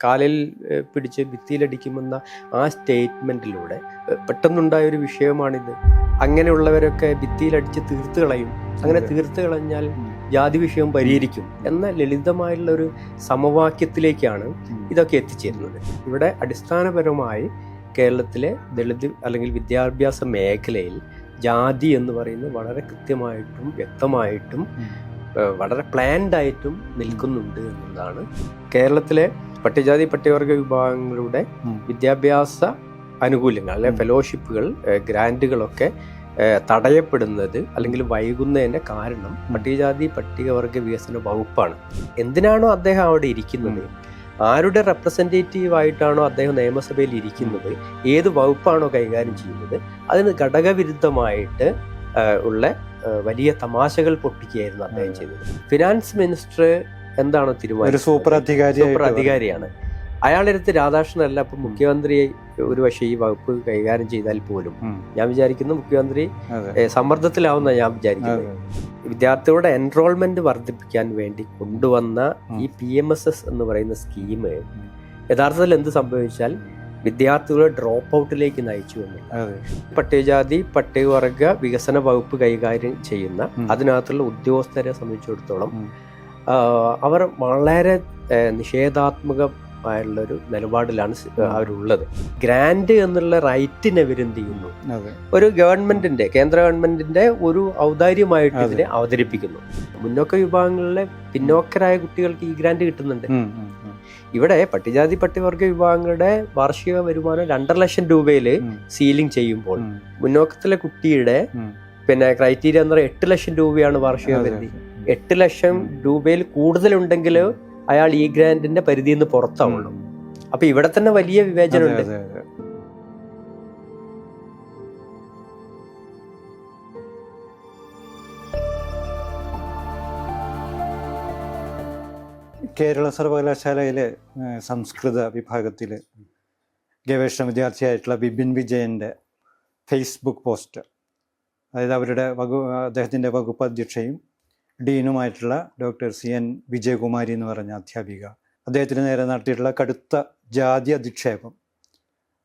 കാലിൽ പിടിച്ച് ഭിത്തിയിലടിക്കുമെന്ന ആ സ്റ്റേറ്റ്മെൻറ്റിലൂടെ പെട്ടെന്നുണ്ടായൊരു വിഷയമാണിത്. അങ്ങനെയുള്ളവരൊക്കെ ഭിത്തിയിലടിച്ച് തീർത്ത് കളയും. അങ്ങനെ തീർത്ത് കളഞ്ഞാൽ ജാതി വിഷയം പരിഹരിക്കും എന്ന ലളിതമായുള്ളൊരു സമവാക്യത്തിലേക്കാണ് ഇതൊക്കെ എത്തിച്ചേരുന്നത്. ഇവിടെ അടിസ്ഥാനപരമായി കേരളത്തിലെ ദളിത് അല്ലെങ്കിൽ വിദ്യാഭ്യാസ മേഖലയിൽ ജാതി എന്ന് പറയുന്നത് വളരെ കൃത്യമായിട്ടും വ്യക്തമായിട്ടും വളരെ പ്ലാൻഡായിട്ടും നിൽക്കുന്നുണ്ട് എന്നതാണ്. കേരളത്തിലെ പട്ടികജാതി പട്ടികവർഗ വിഭാഗങ്ങളുടെ വിദ്യാഭ്യാസ ആനുകൂല്യങ്ങൾ അല്ലെ ഫെലോഷിപ്പുകൾ, ഗ്രാൻറ്റുകളൊക്കെ തടയപ്പെടുന്നത് അല്ലെങ്കിൽ വൈകുന്നതിൻ്റെ കാരണം പട്ടികജാതി പട്ടികവർഗ വികസന വകുപ്പാണ്. എന്തിനാണോ അദ്ദേഹം അവിടെ ഇരിക്കുന്നത്, ആരുടെ റെപ്രസെൻറ്റേറ്റീവ് ആയിട്ടാണോ അദ്ദേഹം നിയമസഭയിൽ ഇരിക്കുന്നത്, ഏത് വകുപ്പാണോ കൈകാര്യം ചെയ്യുന്നത്, അതിന് ഘടകവിരുദ്ധമായിട്ട് ഉള്ള വലിയ തമാശകൾ പൊട്ടിക്കുകയായിരുന്നു അദ്ദേഹം ചെയ്തത്. ഫിനാൻസ് മിനിസ്റ്റർ എന്താണോ തീരുമാനം, സൂപ്പർ അധികാരിയാണ്. അയാളെടുത്ത് രാധാകൃഷ്ണനല്ല ഇപ്പം മുഖ്യമന്ത്രി ഒരു പക്ഷേ ഈ വകുപ്പ് കൈകാര്യം ചെയ്താൽ പോലും ഞാൻ വിചാരിക്കുന്നു മുഖ്യമന്ത്രി സമ്മർദ്ദത്തിലാവുന്ന ഞാൻ വിചാരിക്കുന്നത്. വിദ്യാർത്ഥികളുടെ എൻറോൾമെന്റ് വർദ്ധിപ്പിക്കാൻ വേണ്ടി കൊണ്ടുവന്ന ഈ PMSS എന്ന് പറയുന്ന സ്കീം യഥാർത്ഥത്തിൽ എന്ത് സംഭവിച്ചാൽ വിദ്യാർത്ഥികളെ ഡ്രോപ്പ് ഔട്ടിലേക്ക് നയിച്ചു എന്നുള്ളത്. പട്ടികജാതി പട്ടികവർഗ വികസന വകുപ്പ് കൈകാര്യം ചെയ്യുന്ന അതിനകത്തുള്ള ഉദ്യോഗസ്ഥരെ സംബന്ധിച്ചിടത്തോളം അവർ വളരെ നിഷേധാത്മകമായുള്ളൊരു നിലപാടിലാണ് അവരുള്ളത്. ഗ്രാൻഡ് എന്നുള്ള റൈറ്റിനെ ഇവരെന്ത് ചെയ്യുന്നു, ഒരു ഗവൺമെന്റിന്റെ, കേന്ദ്ര ഗവൺമെന്റിന്റെ ഒരു ഔദാര്യമായിട്ട് ഇതിനെ അവതരിപ്പിക്കുന്നു. മുന്നോക്ക വിഭാഗങ്ങളിലെ പിന്നോക്കരായ കുട്ടികൾക്ക് ഈ ഗ്രാൻഡ് കിട്ടുന്നുണ്ട്. ഇവിടെ പട്ടികജാതി പട്ടികവർഗ വിഭാഗങ്ങളുടെ വാർഷിക വരുമാനം 2.5 ലക്ഷം രൂപയില് സീലിംഗ് ചെയ്യുമ്പോൾ മുന്നോക്കത്തിലെ കുട്ടിയുടെ ക്രൈറ്റീരിയ എന്ന് പറയുന്നത് 8 ലക്ഷം രൂപയാണ് വാർഷിക പരിധി. 8 ലക്ഷം രൂപയിൽ കൂടുതലുണ്ടെങ്കിൽ അയാൾ ഈ ഗ്രാൻഡിന്റെ പരിധിയിൽ നിന്ന് പുറത്താവുള്ളൂ. അപ്പൊ ഇവിടെ തന്നെ വലിയ വിവേചനമുണ്ട്. കേരള സർവകലാശാലയിലെ സംസ്കൃത വിഭാഗത്തിൽ ഗവേഷണ വിദ്യാർത്ഥിയായിട്ടുള്ള ബിപിൻ വിജയൻ്റെ ഫേസ്ബുക്ക് പോസ്റ്റ്, അതായത് അവരുടെ അദ്ദേഹത്തിൻ്റെ വകുപ്പ് അധ്യക്ഷയും ഡീനുമായിട്ടുള്ള ഡോക്ടർ CN വിജയകുമാരി എന്ന് പറഞ്ഞ അധ്യാപിക അദ്ദേഹത്തിന് നേരെ നടത്തിയിട്ടുള്ള കടുത്ത ജാതി അധിക്ഷേപം,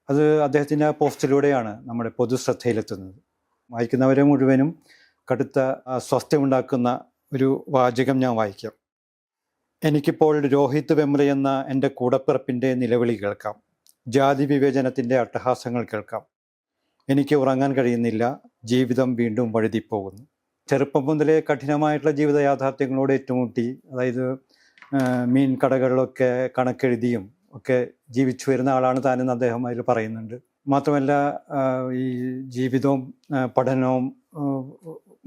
അത് അദ്ദേഹത്തിൻ്റെ പോസ്റ്റിലൂടെയാണ് നമ്മുടെ പൊതുശ്രദ്ധയിലെത്തുന്നത്. വായിക്കുന്നവരെ മുഴുവനും കടുത്ത അസ്വസ്ഥയുണ്ടാക്കുന്ന ഒരു വാചകം ഞാൻ വായിക്കാം. എനിക്കിപ്പോൾ രോഹിത് വെമ്ര എന്ന എൻ്റെ കൂടപ്പിറപ്പിൻ്റെ നിലവിളി കേൾക്കാം. ജാതി വിവേചനത്തിൻ്റെ അട്ടഹാസങ്ങൾ കേൾക്കാം. എനിക്ക് ഉറങ്ങാൻ കഴിയുന്നില്ല. ജീവിതം വീണ്ടും വഴുതിപ്പോകുന്നു. ചെറുപ്പം മുതലേ കഠിനമായിട്ടുള്ള ജീവിത യാഥാർത്ഥ്യങ്ങളോട് ഏറ്റുമുട്ടി, അതായത് മീൻ കടകളിലൊക്കെ കണക്കെഴുതിയും ഒക്കെ ജീവിച്ചു വരുന്ന ആളാണ് താനെന്ന് അദ്ദേഹം അതിൽ പറയുന്നുണ്ട്. മാത്രമല്ല ഈ ജീവിതവും പഠനവും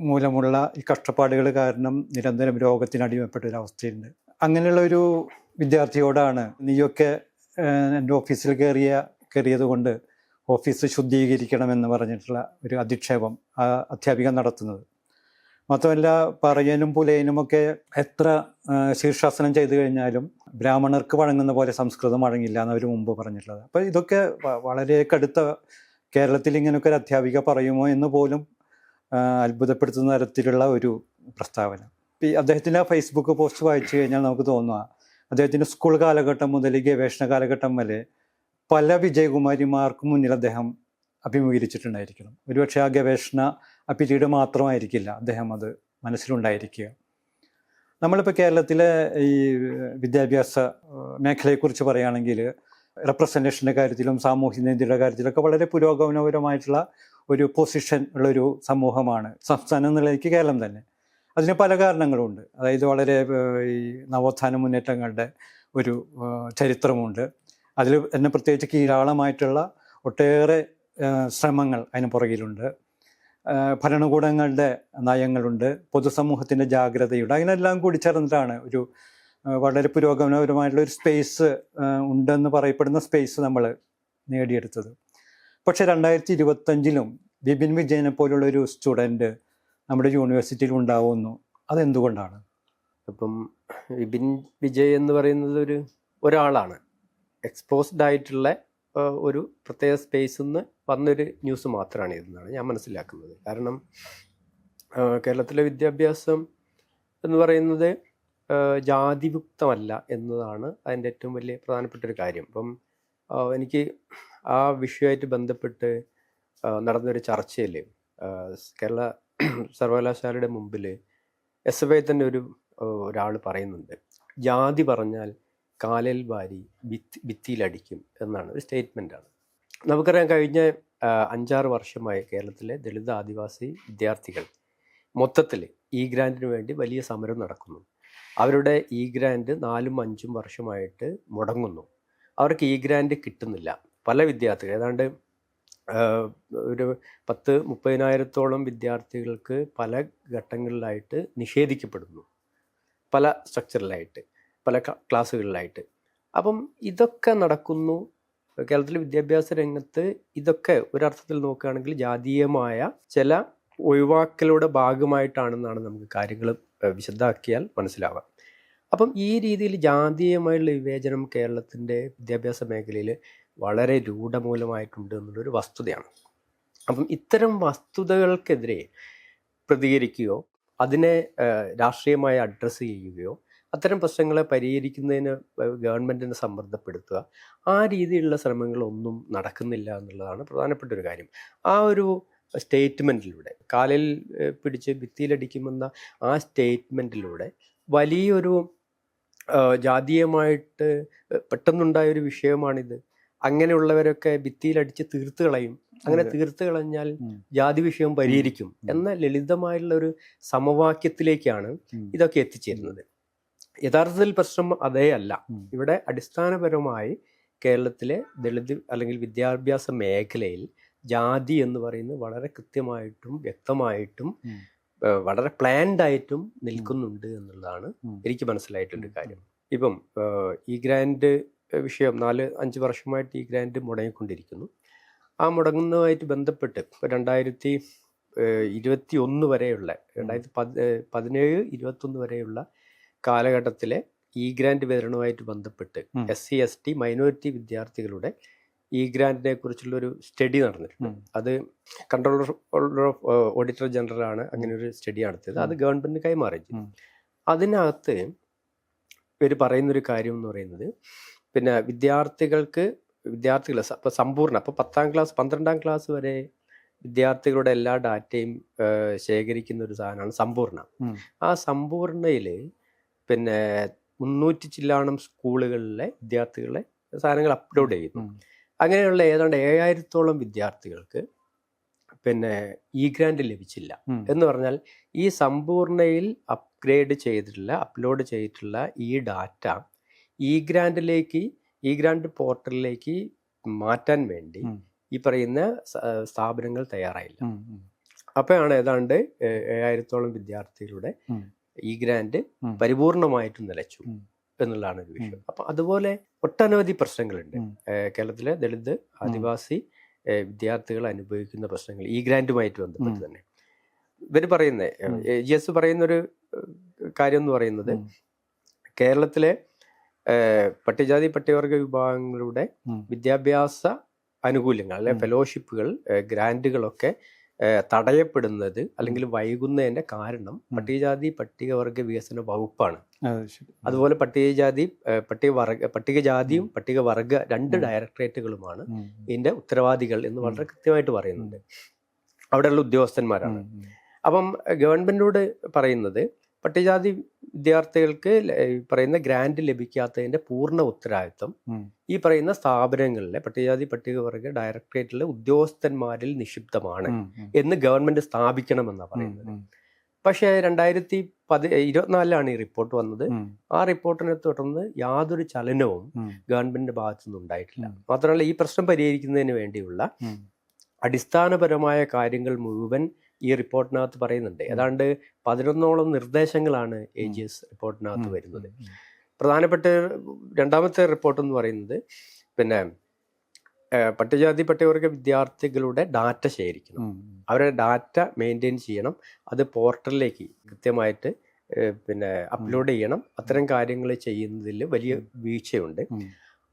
മൂലമുള്ള ഈ കഷ്ടപ്പാടുകൾ കാരണം നിരന്തരം രോഗത്തിനടിമപ്പെട്ട ഒരവസ്ഥയുണ്ട്. അങ്ങനെയുള്ള ഒരു വിദ്യാർത്ഥിയോടാണ് നീയൊക്കെ എൻ്റെ ഓഫീസിൽ കയറിയത് കൊണ്ട് ഓഫീസ് ശുദ്ധീകരിക്കണമെന്ന് പറഞ്ഞിട്ടുള്ള ഒരു അധിക്ഷേപം ആ അധ്യാപിക നടത്തുന്നത്. മാത്രമല്ല പറയാനും പുലയനുമൊക്കെ എത്ര ശീർഷാസനം ചെയ്തു കഴിഞ്ഞാലും ബ്രാഹ്മണർക്ക് വഴങ്ങുന്ന പോലെ സംസ്കൃതം വഴങ്ങില്ല എന്നവർ മുമ്പ് പറഞ്ഞിട്ടുള്ളത്. അപ്പോൾ ഇതൊക്കെ വളരെ കടുത്ത, കേരളത്തിൽ ഇങ്ങനെയൊക്കെ ഒരു അധ്യാപിക പറയുമോ എന്ന് പോലും അത്ഭുതപ്പെടുത്തുന്ന തരത്തിലുള്ള ഒരു പ്രസ്താവന. അദ്ദേഹത്തിൻ്റെ ഫേസ്ബുക്ക് പോസ്റ്റ് വായിച്ചു കഴിഞ്ഞാൽ നമുക്ക് തോന്നുക അദ്ദേഹത്തിൻ്റെ സ്കൂൾ കാലഘട്ടം മുതൽ ഗവേഷണ കാലഘട്ടം വരെ പല വിജയകുമാരിമാർക്ക് മുന്നിൽ അദ്ദേഹം അഭിമുഖീകരിച്ചിട്ടുണ്ടായിരിക്കണം. ഒരുപക്ഷെ ആ ഗവേഷണ ആ പീരീഡ് മാത്രമായിരിക്കില്ല അദ്ദേഹം അത് മനസ്സിലുണ്ടായിരിക്കുക. നമ്മളിപ്പോൾ കേരളത്തിലെ ഈ വിദ്യാഭ്യാസ മേഖലയെക്കുറിച്ച് പറയുകയാണെങ്കിൽ റെപ്രസെൻറ്റേഷൻ്റെ കാര്യത്തിലും സാമൂഹ്യ നീതിയുടെ കാര്യത്തിലൊക്കെ വളരെ പുരോഗമനപരമായിട്ടുള്ള ഒരു പൊസിഷൻ ഉള്ളൊരു സമൂഹമാണ് സംസ്ഥാനം എന്നുള്ളതിലേക്ക് കേരളം തന്നെ. അതിന് പല കാരണങ്ങളുണ്ട്. അതായത് വളരെ ഈ നവോത്ഥാന മുന്നേറ്റങ്ങളുടെ ഒരു ചരിത്രമുണ്ട്. അതിൽ തന്നെ പ്രത്യേകിച്ച് കീഴാളമായിട്ടുള്ള ഒട്ടേറെ ശ്രമങ്ങൾ അതിന് പുറകിലുണ്ട്. ഭരണകൂടങ്ങളുടെ നയങ്ങളുണ്ട്, പൊതുസമൂഹത്തിൻ്റെ ജാഗ്രതയുണ്ട്. അതിനെല്ലാം കൂടി ചേർന്നിട്ടാണ് ഒരു വളരെ പുരോഗമനപരമായിട്ടുള്ള ഒരു സ്പേസ് ഉണ്ടെന്ന് പറയപ്പെടുന്ന സ്പേസ് നമ്മൾ നേടിയെടുത്തത്. പക്ഷെ 2025 ബിപിൻ വിജയനെ പോലുള്ളൊരു സ്റ്റുഡൻറ്റ് നമ്മുടെ യൂണിവേഴ്സിറ്റിയിൽ ഉണ്ടാവുന്നു. അതെന്തുകൊണ്ടാണ്? ഇപ്പം ബിപിൻ വിജയ് എന്ന് പറയുന്നത് ഒരാളാണ്, എക്സ്പോസ്ഡ് ആയിട്ടുള്ള ഒരു പ്രത്യേക സ്പേസിൽ നിന്ന് വന്നൊരു ന്യൂസ് മാത്രമാണ് ഇതെന്നാണ് ഞാൻ മനസ്സിലാക്കുന്നത്. കാരണം കേരളത്തിലെ വിദ്യാഭ്യാസം എന്ന് പറയുന്നത് ജാതിയുക്തമല്ല എന്നതാണ് അതിൻ്റെ ഏറ്റവും വലിയ പ്രധാനപ്പെട്ട ഒരു കാര്യം. അപ്പം എനിക്ക് ആ വിഷയമായിട്ട് ബന്ധപ്പെട്ട് നടന്നൊരു ചർച്ചയിൽ കേരള സർവകലാശാലയുടെ മുമ്പിൽ SFI തന്നെ ഒരാൾ പറയുന്നുണ്ട്, ജാതി പറഞ്ഞാൽ കാലിൽ വാരി ഭിത്തിയിലടിക്കും എന്നാണ് ഒരു സ്റ്റേറ്റ്മെൻറ്റാണ്. നമുക്കറിയാം, കഴിഞ്ഞ 5-6 വർഷമായി കേരളത്തിലെ ദളിത് ആദിവാസി വിദ്യാർത്ഥികൾ മൊത്തത്തിൽ ഈ ഗ്രാൻഡിന് വേണ്ടി വലിയ സമരം നടക്കുന്നു. അവരുടെ ഈ ഗ്രാൻഡ് 4-5 വർഷമായിട്ട് മുടങ്ങുന്നു. അവർക്ക് ഈ ഗ്രാൻഡ് കിട്ടുന്നില്ല. പല വിദ്യാർത്ഥികൾ, ഏതാണ്ട് ഒരു 10-30,000-ഓളം വിദ്യാർത്ഥികൾക്ക് പല ഘട്ടങ്ങളിലായിട്ട് നിഷേധിക്കപ്പെടുന്നു, പല സ്ട്രക്ചറിലായിട്ട്, പല ക്ലാസ്സുകളിലായിട്ട്. അപ്പം ഇതൊക്കെ നടക്കുന്നു കേരളത്തിലെ വിദ്യാഭ്യാസ രംഗത്ത്. ഇതൊക്കെ ഒരർത്ഥത്തിൽ നോക്കുകയാണെങ്കിൽ ജാതീയമായ ചില ഒഴിവാക്കലുടെ ഭാഗമായിട്ടാണെന്നാണ് നമുക്ക് കാര്യങ്ങൾ വിശദമാക്കിയാൽ മനസ്സിലാവുക. അപ്പം ഈ രീതിയിൽ ജാതീയമായുള്ള വിവേചനം കേരളത്തിൻ്റെ വിദ്യാഭ്യാസ മേഖലയിൽ വളരെ രൂഢമൂലമായിട്ടുണ്ട് എന്നുള്ളൊരു വസ്തുതയാണ്. അപ്പം ഇത്തരം വസ്തുതകൾക്കെതിരെ പ്രതികരിക്കുകയോ അതിനെ രാഷ്ട്രീയമായി അഡ്രസ്സ് ചെയ്യുകയോ അത്തരം പ്രശ്നങ്ങളെ പരിഹരിക്കുന്നതിന് ഗവൺമെൻറ്റിനെ സമ്മർദ്ദപ്പെടുത്തുക, ആ രീതിയിലുള്ള ശ്രമങ്ങളൊന്നും നടക്കുന്നില്ല എന്നുള്ളതാണ് പ്രധാനപ്പെട്ട ഒരു കാര്യം. ആ ഒരു സ്റ്റേറ്റ്മെൻറ്റിലൂടെ, കാലിൽ പിടിച്ച് ഭിത്തിയിലടിക്കുമെന്ന ആ സ്റ്റേറ്റ്മെൻറ്റിലൂടെ വലിയൊരു ജാതീയമായിട്ട് പെട്ടെന്നുണ്ടായൊരു വിഷയമാണിത്. അങ്ങനെയുള്ളവരൊക്കെ ഭിത്തിയിലടിച്ച് തീർത്ത് കളയും. അങ്ങനെ തീർത്ത് കളഞ്ഞാൽ ജാതി വിഷയം പരിഹരിക്കും എന്ന ലളിതമായുള്ള ഒരു സമവാക്യത്തിലേക്കാണ് ഇതൊക്കെ എത്തിച്ചേരുന്നത്. യഥാർത്ഥത്തിൽ പ്രശ്നം അതേ അല്ല. ഇവിടെ അടിസ്ഥാനപരമായി കേരളത്തിലെ ദളിത് അല്ലെങ്കിൽ വിദ്യാഭ്യാസ മേഖലയിൽ ജാതി എന്ന് പറയുന്നത് വളരെ കൃത്യമായിട്ടും വ്യക്തമായിട്ടും വളരെ പ്ലാൻഡ് ആയിട്ടും നിൽക്കുന്നുണ്ട് എന്നുള്ളതാണ് എനിക്ക് മനസ്സിലായിട്ടുള്ളൊരു കാര്യം. ഇപ്പം ഈ ഗ്രാൻഡ് വിഷയം 4-5 വർഷമായിട്ട് ഈ ഗ്രാൻഡ് മുടങ്ങിക്കൊണ്ടിരിക്കുന്നു. ആ മുടങ്ങുന്നതുമായിട്ട് ബന്ധപ്പെട്ട് ഇപ്പോൾ 2021 വരെയുള്ള 2017-21 വരെയുള്ള കാലഘട്ടത്തിലെ ഈ ഗ്രാൻഡ് വിതരണവുമായിട്ട് ബന്ധപ്പെട്ട് SC ST മൈനോറിറ്റി വിദ്യാർത്ഥികളുടെ ഈ ഗ്രാൻഡിനെ കുറിച്ചുള്ളൊരു സ്റ്റഡി നടന്നിട്ടുണ്ട്. അത് കൺട്രോളർ ഓഫ് ഓഡിറ്റർ ജനറലാണ് അങ്ങനെ ഒരു സ്റ്റഡി നടത്തിയത്. അത് ഗവൺമെൻറ്റിന് കൈമാറി. അതിനകത്ത് ഇവർ പറയുന്നൊരു കാര്യം എന്ന് പറയുന്നത്, പിന്നെ വിദ്യാർത്ഥികൾ അപ്പോൾ സമ്പൂർണ്ണ, അപ്പോൾ 10ാം ക്ലാസ് 12ാം ക്ലാസ് വരെ വിദ്യാർത്ഥികളുടെ എല്ലാ ഡാറ്റയും ശേഖരിക്കുന്ന ഒരു സാധനമാണ് സമ്പൂർണ്ണ. ആ സമ്പൂർണ്ണയിൽ പിന്നെ 300 ചില്ലാണം സ്കൂളുകളിലെ വിദ്യാർത്ഥികളെ സാധനങ്ങൾ അപ്ലോഡ് ചെയ്യുന്നു. അങ്ങനെയുള്ള ഏതാണ്ട് 7000-ഓളം വിദ്യാർത്ഥികൾക്ക് പിന്നെ ഈ ഗ്രാൻഡ് ലഭിച്ചില്ല. എന്ന് പറഞ്ഞാൽ ഈ സമ്പൂർണ്ണയിൽ അപ്ലോഡ് ചെയ്തിട്ടുള്ള ഈ ഡാറ്റ ഈ ഗ്രാൻഡ് പോർട്ടലിലേക്ക് മാറ്റാൻ വേണ്ടി ഈ പറയുന്ന സ്ഥാപനങ്ങൾ തയ്യാറായില്ല. അപ്പോഴാണ് ഏതാണ്ട് 7000-ഓളം വിദ്യാർത്ഥികളുടെ ഈ ഗ്രാൻഡ് പരിപൂർണമായിട്ടും നിലച്ചു എന്നുള്ളതാണ് ഒരു വിഷയം. അപ്പം അതുപോലെ ഒട്ടനവധി പ്രശ്നങ്ങളുണ്ട് കേരളത്തിലെ ദളിത് ആദിവാസി വിദ്യാർത്ഥികൾ അനുഭവിക്കുന്ന പ്രശ്നങ്ങൾ ഈ ഗ്രാൻഡുമായിട്ട് ബന്ധപ്പെട്ട് തന്നെ. ഇവർ പറയുന്നത് AGS പറയുന്നൊരു കാര്യം എന്ന് പറയുന്നത്, കേരളത്തിലെ പട്ടികജാതി പട്ടികവർഗ വിഭാഗങ്ങളുടെ വിദ്യാഭ്യാസ ആനുകൂല്യങ്ങൾ അല്ലെ ഫെലോഷിപ്പുകൾ, ഗ്രാൻഡുകളൊക്കെ തടയപ്പെടുന്നത് അല്ലെങ്കിൽ വൈകുന്നതിൻ്റെ കാരണം പട്ടികജാതി പട്ടികവർഗ വികസന വകുപ്പാണ്. അതുപോലെ പട്ടികജാതിയും പട്ടികവർഗ 2 ഡയറക്ടറേറ്റുകളുമാണ് ഇതിൻ്റെ ഉത്തരവാദികൾ എന്ന് വളരെ കൃത്യമായിട്ട് പറയുന്നുണ്ട്. അവിടെയുള്ള ഉദ്യോഗസ്ഥന്മാരാണ്. അപ്പം ഗവൺമെൻറ്റിനോട് പറയുന്നത്, പട്ടികജാതി വിദ്യാർത്ഥികൾക്ക് പറയുന്ന ഗ്രാൻഡ് ലഭിക്കാത്തതിൻ്റെ പൂർണ്ണ ഉത്തരവാദിത്വം ഈ പറയുന്ന സ്ഥാപനങ്ങളിലെ പട്ടികജാതി പട്ടികവർഗ ഡയറക്ടറേറ്റിലെ ഉദ്യോഗസ്ഥന്മാരിൽ നിക്ഷിപ്തമാണ് എന്ന് ഗവൺമെൻറ് സ്ഥാപിക്കണമെന്നാണ് പറയുന്നത്. പക്ഷേ 2024 ഈ റിപ്പോർട്ട് വന്നത്. ആ റിപ്പോർട്ടിനെ തുടർന്ന് യാതൊരു ചലനവും ഗവൺമെന്റിന്റെ ഭാഗത്തുനിന്ന് ഉണ്ടായിട്ടില്ല. മാത്രമല്ല, ഈ പ്രശ്നം പരിഹരിക്കുന്നതിന് വേണ്ടിയുള്ള അടിസ്ഥാനപരമായ കാര്യങ്ങൾ മുഴുവൻ ഈ റിപ്പോർട്ടിനകത്ത് പറയുന്നുണ്ട്. ഏതാണ്ട് 11ഓളം നിർദ്ദേശങ്ങളാണ് AGS റിപ്പോർട്ടിനകത്ത് വരുന്നത്. പ്രധാനപ്പെട്ട രണ്ടാമത്തെ റിപ്പോർട്ട് എന്ന് പറയുന്നത്, പിന്നെ പട്ടികജാതി പട്ടികവർഗ വിദ്യാർത്ഥികളുടെ ഡാറ്റ ശേഖരിക്കണം, അവരുടെ ഡാറ്റ മെയിൻറ്റെയിൻ ചെയ്യണം, അത് പോർട്ടലിലേക്ക് കൃത്യമായിട്ട് പിന്നെ അപ്ലോഡ് ചെയ്യണം. അത്തരം കാര്യങ്ങൾ ചെയ്യുന്നതിൽ വലിയ വീഴ്ചയുണ്ട്.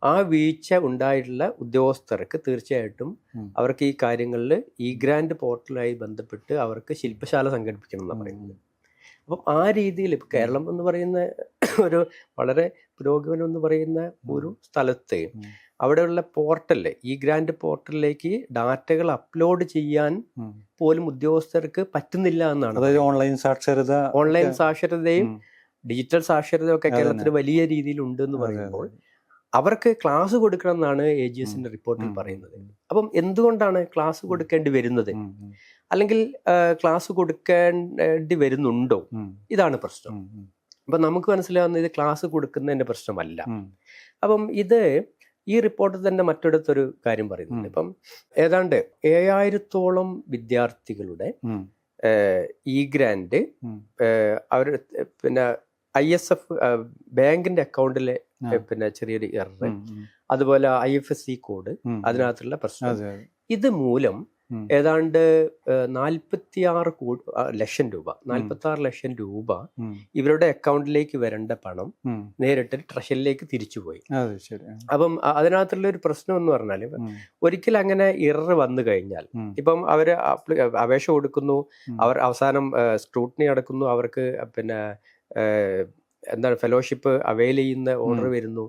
ആ വീഴ്ച ഉണ്ടായിട്ടുള്ള ഉദ്യോഗസ്ഥർക്ക് തീർച്ചയായിട്ടും അവർക്ക് ഈ കാര്യങ്ങളിൽ ഈ ഗ്രാൻഡ് പോർട്ടലുമായി ബന്ധപ്പെട്ട് അവർക്ക് ശില്പശാല സംഘടിപ്പിക്കണം എന്നാണ് പറയുന്നത്. അപ്പം ആ രീതിയിൽ ഇപ്പം കേരളം എന്ന് പറയുന്ന ഒരു വളരെ പുരോഗമനം എന്ന് പറയുന്ന ഒരു സ്ഥലത്ത് അവിടെയുള്ള പോർട്ടല്, ഈ ഗ്രാൻഡ് പോർട്ടലിലേക്ക് ഡാറ്റകൾ അപ്ലോഡ് ചെയ്യാൻ പോലും ഉദ്യോഗസ്ഥർക്ക് പറ്റുന്നില്ല എന്നാണ്. അതായത് ഓൺലൈൻ സാക്ഷരതയും ഡിജിറ്റൽ സാക്ഷരതയും ഒക്കെ കേരളത്തിൽ വലിയ രീതിയിൽ ഉണ്ട് എന്ന് പറയുമ്പോൾ അവർക്ക് ക്ലാസ് കൊടുക്കണം എന്നാണ് AGSന്റെ റിപ്പോർട്ടിൽ പറയുന്നത്. അപ്പം എന്തുകൊണ്ടാണ് ക്ലാസ് കൊടുക്കേണ്ടി വരുന്നത്, അല്ലെങ്കിൽ ക്ലാസ് കൊടുക്കേണ്ടി വരുന്നുണ്ടോ? ഇതാണ് പ്രശ്നം. അപ്പം നമുക്ക് മനസ്സിലാവുന്നത് ഇത് ക്ലാസ് കൊടുക്കുന്നതിന്റെ പ്രശ്നമല്ല. അപ്പം ഇത് ഈ റിപ്പോർട്ടിൽ തന്നെ മറ്റൊരു കാര്യം പറയുന്നുണ്ട്. ഇപ്പം ഏതാണ്ട് 7000-ഓളം വിദ്യാർത്ഥികളുടെ ഈ ഗ്രാൻഡ് അവർ പിന്നെ ISF ബാങ്കിന്റെ അക്കൗണ്ടിലെ പിന്നെ ചെറിയൊരു എറർ, അതുപോലെ IFSC കോഡ്, അതിനകത്തുള്ള പ്രശ്നം, ഇത് മൂലം ഏതാണ്ട് 46 ലക്ഷം രൂപ ഇവരുടെ അക്കൗണ്ടിലേക്ക് വരേണ്ട പണം നേരിട്ട് ട്രഷറിയിലേക്ക് തിരിച്ചുപോയി. അപ്പം അതിനകത്തുള്ള ഒരു പ്രശ്നം എന്ന് പറഞ്ഞാൽ, ഒരിക്കൽ അങ്ങനെ എറർ വന്നു കഴിഞ്ഞാൽ, ഇപ്പം അവര് അപേക്ഷ കൊടുക്കുന്നു, അവർ അവസാനം സ്ക്രൂട്ടിനി നടക്കുന്നു, അവർക്ക് പിന്നെ എന്താണ് ഫെലോഷിപ്പ് അവൈൽ ചെയ്യുന്ന ഓർഡർ വരുന്നു.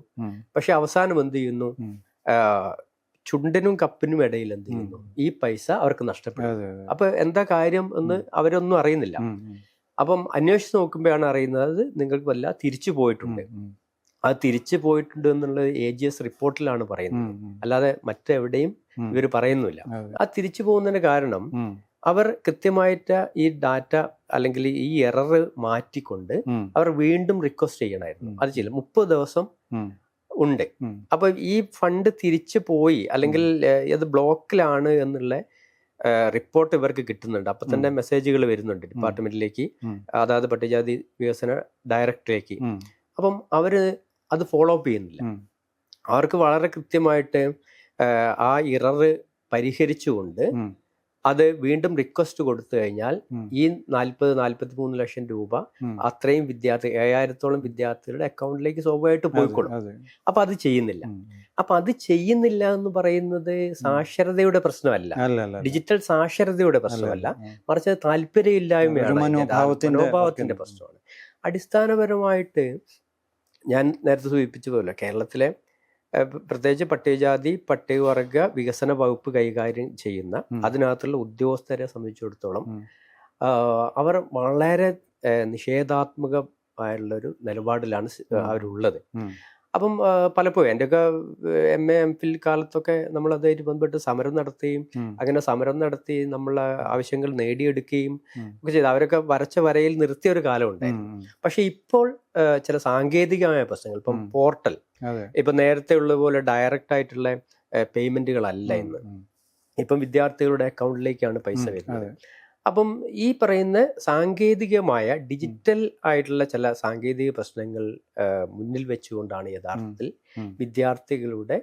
പക്ഷെ അവസാനം എന്ത് ചെയ്യുന്നു, ചുണ്ടിനും കപ്പിനും ഇടയിൽ എന്ത് ചെയ്യുന്നു, ഈ പൈസ അവർക്ക് നഷ്ടപ്പെടും. അപ്പൊ എന്താ കാര്യം എന്ന് അവരൊന്നും അറിയുന്നില്ല. അപ്പം അന്വേഷിച്ച് നോക്കുമ്പോഴാണ് അറിയുന്നത് നിങ്ങൾക്ക് വല്ല തിരിച്ചു പോയിട്ടുണ്ട്. അത് തിരിച്ചു പോയിട്ടുണ്ട് എന്നുള്ളത് AGS റിപ്പോർട്ടിലാണ് പറയുന്നത്, അല്ലാതെ മറ്റെവിടെയും ഇവർ പറയുന്നില്ല. ആ തിരിച്ചു പോകുന്നതിന് കാരണം അവർ കൃത്യമായിട്ട് ഈ ഡാറ്റ അല്ലെങ്കിൽ ഈ എറർ മാറ്റിക്കൊണ്ട് അവർ വീണ്ടും റിക്വസ്റ്റ് ചെയ്യണമായിരുന്നു. അത് ചെയ്യില്ല. 30 ദിവസം ഉണ്ട്. അപ്പൊ ഈ ഫണ്ട് തിരിച്ചു പോയി അല്ലെങ്കിൽ ഇത് ബ്ലോക്കിലാണ് എന്നുള്ള റിപ്പോർട്ട് ഇവർക്ക് കിട്ടുന്നുണ്ട്. അപ്പൊ തന്നെ മെസ്സേജുകൾ വരുന്നുണ്ട് ഡിപ്പാർട്ട്മെന്റിലേക്ക്, അതായത് പട്ടികജാതി വികസന ഡയറക്ടറിലേക്ക്. അപ്പം അവര് അത് ഫോളോ അപ്പ് ചെയ്യുന്നില്ല. അവർക്ക് വളരെ കൃത്യമായിട്ട് ആ എറർ പരിഹരിച്ചുകൊണ്ട് അത് വീണ്ടും റിക്വസ്റ്റ് കൊടുത്തു കഴിഞ്ഞാൽ ഈ 43 ലക്ഷം രൂപ അത്രയും 7000-ഓളം വിദ്യാർത്ഥികളുടെ അക്കൗണ്ടിലേക്ക് സ്വാഭാവികമായിട്ട് പോയിക്കൊള്ളും. അപ്പൊ അത് ചെയ്യുന്നില്ല. അപ്പൊ അത് ചെയ്യുന്നില്ല എന്ന് പറയുന്നത് സാക്ഷരതയുടെ പ്രശ്നമല്ല, ഡിജിറ്റൽ സാക്ഷരതയുടെ പ്രശ്നമല്ല, മറിച്ച് അത് താല്പര്യമില്ലായ്മയാണ്, മനോഭാവത്തിന്റെ പ്രശ്നമാണ്. അടിസ്ഥാനപരമായിട്ട് ഞാൻ നേരത്തെ സൂചിപ്പിച്ച പോലെ കേരളത്തിലെ പ്രത്യേകിച്ച് പട്ടികജാതി പട്ടികവർഗ വികസന വകുപ്പ് കൈകാര്യം ചെയ്യുന്ന അതിനകത്തുള്ള ഉദ്യോഗസ്ഥരെ സംബന്ധിച്ചിടത്തോളം അവർ വളരെ നിഷേധാത്മകമായുള്ളൊരു നിലപാടിലാണ് അവരുള്ളത്. അപ്പം പലപ്പോഴും എൻ്റെയൊക്കെ MA MPhil കാലത്തൊക്കെ നമ്മൾ അതുമായിട്ട് ബന്ധപ്പെട്ട് സമരം നടത്തുകയും അങ്ങനെ സമരം നടത്തി നമ്മളെ ആവശ്യങ്ങൾ നേടിയെടുക്കുകയും ഒക്കെ ചെയ്ത് അവരൊക്കെ വരച്ച വരയിൽ നിർത്തിയ ഒരു കാലം ഉണ്ടായിരുന്നു. പക്ഷെ ഇപ്പോൾ ചില സാങ്കേതികമായ പ്രശ്നങ്ങൾ, ഇപ്പം പോർട്ടൽ, ഇപ്പൊ നേരത്തെ ഉള്ള പോലെ ഡയറക്റ്റ് ആയിട്ടുള്ള പേയ്മെന്റുകളല്ല ഇന്ന്. ഇപ്പം വിദ്യാർത്ഥികളുടെ അക്കൗണ്ടിലേക്കാണ് പൈസ വരുന്നത്. അപ്പം ഈ പറയുന്ന സാങ്കേതികമായ ഡിജിറ്റൽ ആയിട്ടുള്ള ചില സാങ്കേതിക പ്രശ്നങ്ങൾ മുന്നിൽ വെച്ചുകൊണ്ടാണ് യഥാർത്ഥത്തിൽ വിദ്യാർത്ഥികളുടെ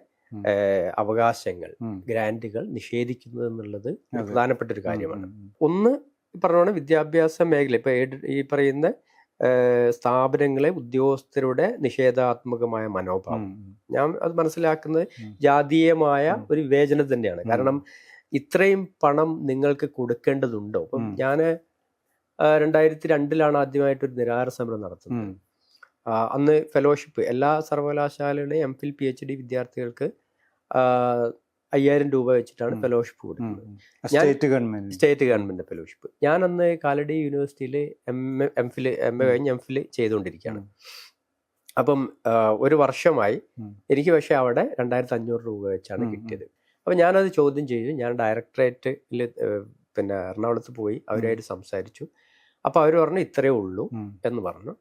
അവകാശങ്ങൾ, ഗ്രാൻറ്റുകൾ നിഷേധിക്കുന്നത് എന്നുള്ളത് പ്രധാനപ്പെട്ട ഒരു കാര്യമാണ്. ഒന്ന് പറഞ്ഞോണം, വിദ്യാഭ്യാസ മേഖല ഇപ്പൊ ഈ പറയുന്ന സ്ഥാപനങ്ങളെ ഉദ്യോഗസ്ഥരുടെ നിഷേധാത്മകമായ മനോഭാവം, ഞാൻ അത് മനസ്സിലാക്കുന്നത് ജാതീയമായ ഒരു വിവേചനം തന്നെയാണ്. കാരണം ഇത്രയും പണം നിങ്ങൾക്ക് കൊടുക്കേണ്ടതുണ്ടോ? അപ്പം ഞാൻ 2002 ആദ്യമായിട്ടൊരു നിരാഹാര സമരം നടത്തുന്നത്. അന്ന് ഫെലോഷിപ്പ് എല്ലാ സർവകലാശാലകളുടെയും MPhil PhD വിദ്യാർത്ഥികൾക്ക് 5000 രൂപ വെച്ചിട്ടാണ് ഫെലോഷിപ്പ് കൊടുക്കുന്നത്. State government fellowship. ഞാൻ അന്ന് കാലടി യൂണിവേഴ്സിറ്റിയിൽ MA കഴിഞ്ഞ് MPhil ചെയ്തുകൊണ്ടിരിക്കുകയാണ്. അപ്പം ഒരു വർഷമായി എനിക്ക് പക്ഷെ അവിടെ 2500 രൂപ വെച്ചാണ് കിട്ടിയത്. അപ്പം ഞാനത് ചോദ്യം ചെയ്തു. ഞാൻ ഡയറക്ടറേറ്റിൽ പിന്നെ എറണാകുളത്ത് പോയി അവരുമായിട്ട് സംസാരിച്ചു. അപ്പോൾ അവർ പറഞ്ഞു ഇത്രയേ ഉള്ളൂ എന്ന് പറഞ്ഞു.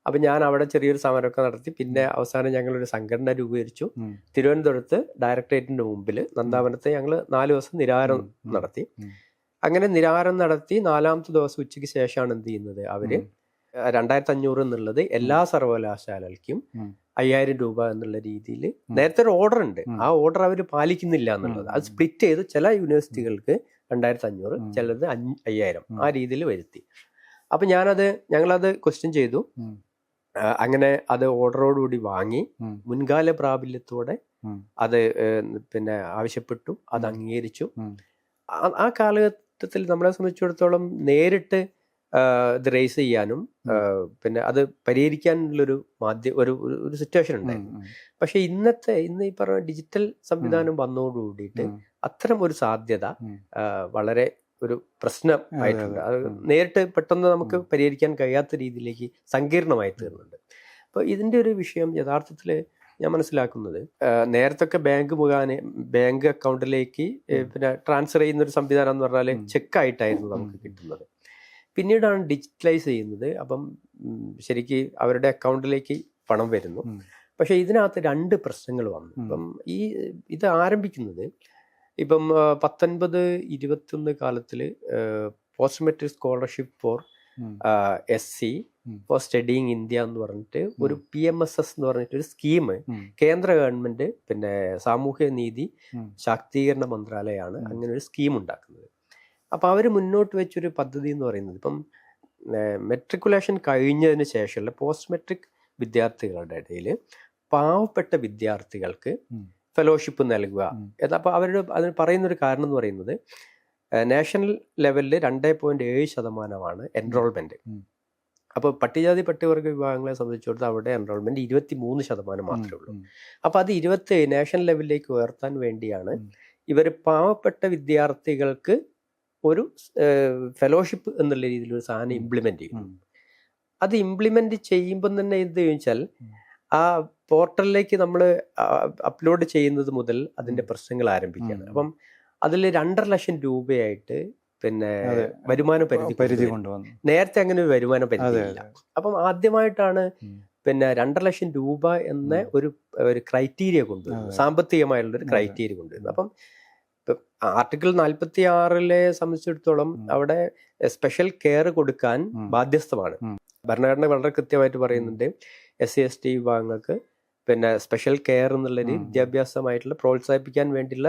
അപ്പം ഞാൻ അവിടെ ചെറിയൊരു സമരമൊക്കെ നടത്തി. പിന്നെ അവസാനം ഞങ്ങളൊരു സംഘടന രൂപീകരിച്ചു. തിരുവനന്തപുരത്ത് ഡയറക്ടറേറ്റിന്റെ മുമ്പിൽ നന്ദാവനത്ത് ഞങ്ങൾ 4 ദിവസം നിരാഹാരം നടത്തി. അങ്ങനെ നിരാഹാരം നടത്തി 4ാമത്തെ ദിവസം ഉച്ചയ്ക്ക് ശേഷമാണ് എന്ത് ചെയ്യുന്നത്, അവര് 2500 എന്നുള്ളത് എല്ലാ സർവകലാശാലകൾക്കും 5000 രൂപ എന്നുള്ള രീതിയിൽ നേരത്തെ ഒരു ഓർഡർ ഉണ്ട്. ആ ഓർഡർ അവർ പാലിക്കുന്നില്ല എന്നുള്ളത്. അത് സ്പ്ലിറ്റ് ചെയ്ത് ചില യൂണിവേഴ്സിറ്റികൾക്ക് 2500, ചിലത് 5000, ആ രീതിയിൽ വരുത്തി. അപ്പൊ ഞങ്ങളത് ക്വസ്റ്റ്യൻ ചെയ്തു. അങ്ങനെ അത് ഓർഡറോടുകൂടി വാങ്ങി മുൻകാല പ്രാബല്യത്തോടെ അത് പിന്നെ ആവശ്യപ്പെട്ടു. അത് അംഗീകരിച്ചു. ആ കാലഘട്ടത്തിൽ നമ്മളെ സംബന്ധിച്ചിടത്തോളം നേരിട്ട് ഇത് റേസ് ചെയ്യാനും പിന്നെ അത് പരിഹരിക്കാനുള്ളൊരു ഒരു സിറ്റുവേഷൻ ഉണ്ടായിരുന്നു. പക്ഷെ ഇന്ന് ഈ പറഞ്ഞ ഡിജിറ്റൽ സംവിധാനം വന്നതോടുകൂടിയിട്ട് അത്തരം ഒരു സാധ്യത വളരെ ഒരു പ്രശ്നം ആയിട്ടുണ്ട്. അത് നേരിട്ട് പെട്ടെന്ന് നമുക്ക് പരിഹരിക്കാൻ കഴിയാത്ത രീതിയിലേക്ക് സങ്കീർണമായി തീർന്നുണ്ട്. അപ്പോൾ ഇതിൻ്റെ ഒരു വിഷയം യഥാർത്ഥത്തിൽ ഞാൻ മനസ്സിലാക്കുന്നത്, നേരത്തൊക്കെ ബാങ്ക് അക്കൗണ്ടിലേക്ക് പിന്നെ ട്രാൻസ്ഫർ ചെയ്യുന്ന ഒരു സംവിധാനം എന്ന് പറഞ്ഞാൽ ചെക്കായിട്ടായിരുന്നു നമുക്ക് കിട്ടുന്നത്. പിന്നീടാണ് ഡിജിറ്റലൈസ് ചെയ്യുന്നത്. അപ്പം ശരിക്ക് അവരുടെ അക്കൗണ്ടിലേക്ക് പണം വരുന്നു. പക്ഷെ ഇതിനകത്ത് 2 പ്രശ്നങ്ങൾ വന്നു. ഇപ്പം ഇത് ആരംഭിക്കുന്നത് ഇപ്പം 19-21 കാലത്തിൽ post metric scholarship four SC four studying India എന്ന് പറഞ്ഞിട്ട് ഒരു PMSS എന്ന് പറഞ്ഞിട്ട് ഒരു സ്കീം കേന്ദ്ര ഗവൺമെന്റ് പിന്നെ സാമൂഹ്യ നീതി ശാക്തീകരണ മന്ത്രാലയമാണ് അങ്ങനെ ഒരു സ്കീം ഉണ്ടാക്കുന്നത്. അപ്പോൾ അവർ മുന്നോട്ട് വെച്ചൊരു പദ്ധതി എന്ന് പറയുന്നത് ഇപ്പം മെട്രിക്കുലേഷൻ കഴിഞ്ഞതിന് ശേഷമുള്ള പോസ്റ്റ് മെട്രിക് വിദ്യാർത്ഥികളുടെ ഇടയിൽ പാവപ്പെട്ട വിദ്യാർത്ഥികൾക്ക് ഫെലോഷിപ്പ് നൽകുക. അപ്പോൾ അതിന് പറയുന്നൊരു കാരണം എന്ന് പറയുന്നത് നാഷണൽ ലെവലിൽ 2.7% എൻറോൾമെന്റ്. അപ്പോൾ പട്ടികജാതി പട്ടികവർഗ വിഭാഗങ്ങളെ സംബന്ധിച്ചിടത്തോളം അവിടെ എൻറോൾമെന്റ് 23% മാത്രമേ ഉള്ളൂ. അപ്പോൾ അത് 27 നാഷണൽ ലെവലിലേക്ക് ഉയർത്താൻ വേണ്ടിയാണ് ഇവർ പാവപ്പെട്ട വിദ്യാർത്ഥികൾക്ക് ഒരു ഫെലോഷിപ്പ് എന്നുള്ള രീതിയിൽ ഒരു സാധനം ഇംപ്ലിമെന്റ് ചെയ്യും. അത് ഇംപ്ലിമെന്റ് ചെയ്യുമ്പം തന്നെ എന്ത് ചോദിച്ചാൽ ആ പോർട്ടലിലേക്ക് നമ്മൾ അപ്ലോഡ് ചെയ്യുന്നത് മുതൽ അതിന്റെ പ്രശ്നങ്ങൾ ആരംഭിക്കുകയാണ്. അപ്പം അതിൽ 2.5 ലക്ഷം രൂപയായിട്ട് പിന്നെ വരുമാന പരിധി കൊണ്ടുവന്നു. നേരത്തെ അങ്ങനെ ഒരു വരുമാന പരിധി ഇല്ല. അപ്പം ആദ്യമായിട്ടാണ് പിന്നെ 2.5 ലക്ഷം രൂപ എന്ന ഒരു ക്രൈറ്റീരിയ കൊണ്ടുവരുന്നത്, സാമ്പത്തികമായുള്ള ഒരു ക്രൈറ്റീരിയ കൊണ്ടുവരുന്നത്. അപ്പം ആർട്ടിക്കിൾ 46 സംബന്ധിച്ചിടത്തോളം അവിടെ സ്പെഷ്യൽ കെയർ കൊടുക്കാൻ ബാധ്യസ്ഥമാണ്. ഭരണഘടന വളരെ കൃത്യമായിട്ട് പറയുന്നുണ്ട് SC ST വിഭാഗങ്ങൾക്ക് പിന്നെ സ്പെഷ്യൽ കെയർ എന്നുള്ളൊരു വിദ്യാഭ്യാസമായിട്ടുള്ള പ്രോത്സാഹിപ്പിക്കാൻ വേണ്ടിയുള്ള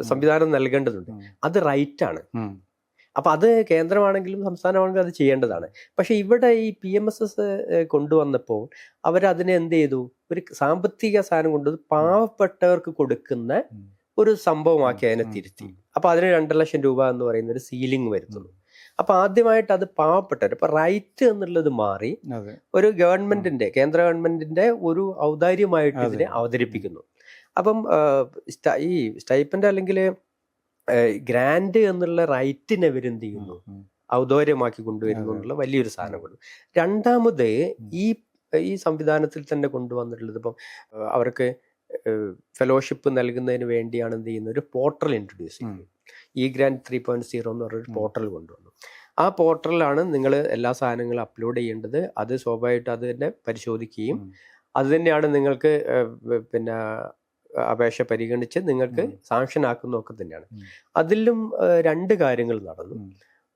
സംവിധാനം നൽകേണ്ടതുണ്ട്. അത് റൈറ്റ് ആണ്. അപ്പൊ അത് കേന്ദ്രമാണെങ്കിലും സംസ്ഥാനമാണെങ്കിലും അത് ചെയ്യേണ്ടതാണ്. പക്ഷെ ഇവിടെ ഈ PMSS കൊണ്ടുവന്നപ്പോൾ അവരതിനെ എന്ത് ചെയ്തു, ഒരു സാമ്പത്തിക സാധനം കൊണ്ടുവന്ന് പാവപ്പെട്ടവർക്ക് കൊടുക്കുന്ന ഒരു സംഭവമാക്കി അതിനെ തിരുത്തി. അപ്പൊ അതിന് 2 ലക്ഷം രൂപ എന്ന് പറയുന്ന ഒരു സീലിംഗ് വരുത്തുന്നു. അപ്പൊ ആദ്യമായിട്ട് അത് പാവപ്പെട്ടവർ, ഇപ്പൊ റൈറ്റ് എന്നുള്ളത് മാറി ഒരു കേന്ദ്ര ഗവൺമെന്റിന്റെ ഒരു ഔദാര്യമായിട്ട് ഇതിനെ അവതരിപ്പിക്കുന്നു. അപ്പം ഈ സ്റ്റൈപ്പൻഡ് അല്ലെങ്കിൽ ഗ്രാൻഡ് എന്നുള്ള റൈറ്റിനെ ഇവരെന്ത് ചെയ്യുന്നു, ഔദാര്യമാക്കി കൊണ്ടുവരുന്നു എന്നുള്ള വലിയൊരു സാധനം കൊണ്ട്. രണ്ടാമത് ഈ സംവിധാനത്തിൽ തന്നെ കൊണ്ടുവന്നിട്ടുള്ളത് ഇപ്പം അവർക്ക് ഫെലോഷിപ്പ് നൽകുന്നതിന് വേണ്ടിയാണ് എന്ത് ചെയ്യുന്നത്, ഒരു പോർട്ടൽ ഇൻട്രൊഡ്യൂസ് ചെയ്യുന്നത്. ഗ്രാൻഡ് 3.0 എന്ന് പറഞ്ഞൊരു പോർട്ടൽ കൊണ്ടുവന്നു. ആ പോർട്ടലിലാണ് നിങ്ങൾ എല്ലാ സാധനങ്ങളും അപ്ലോഡ് ചെയ്യേണ്ടത്. അത് സ്വാഭാവികമായിട്ട് അത് തന്നെ പരിശോധിക്കുകയും അത് തന്നെയാണ് നിങ്ങൾക്ക് പിന്നെ അപേക്ഷ പരിഗണിച്ച് നിങ്ങൾക്ക് സാങ്ഷൻ ആക്കുന്നതൊക്കെ തന്നെയാണ്. അതിലും 2 കാര്യങ്ങൾ നടന്നു.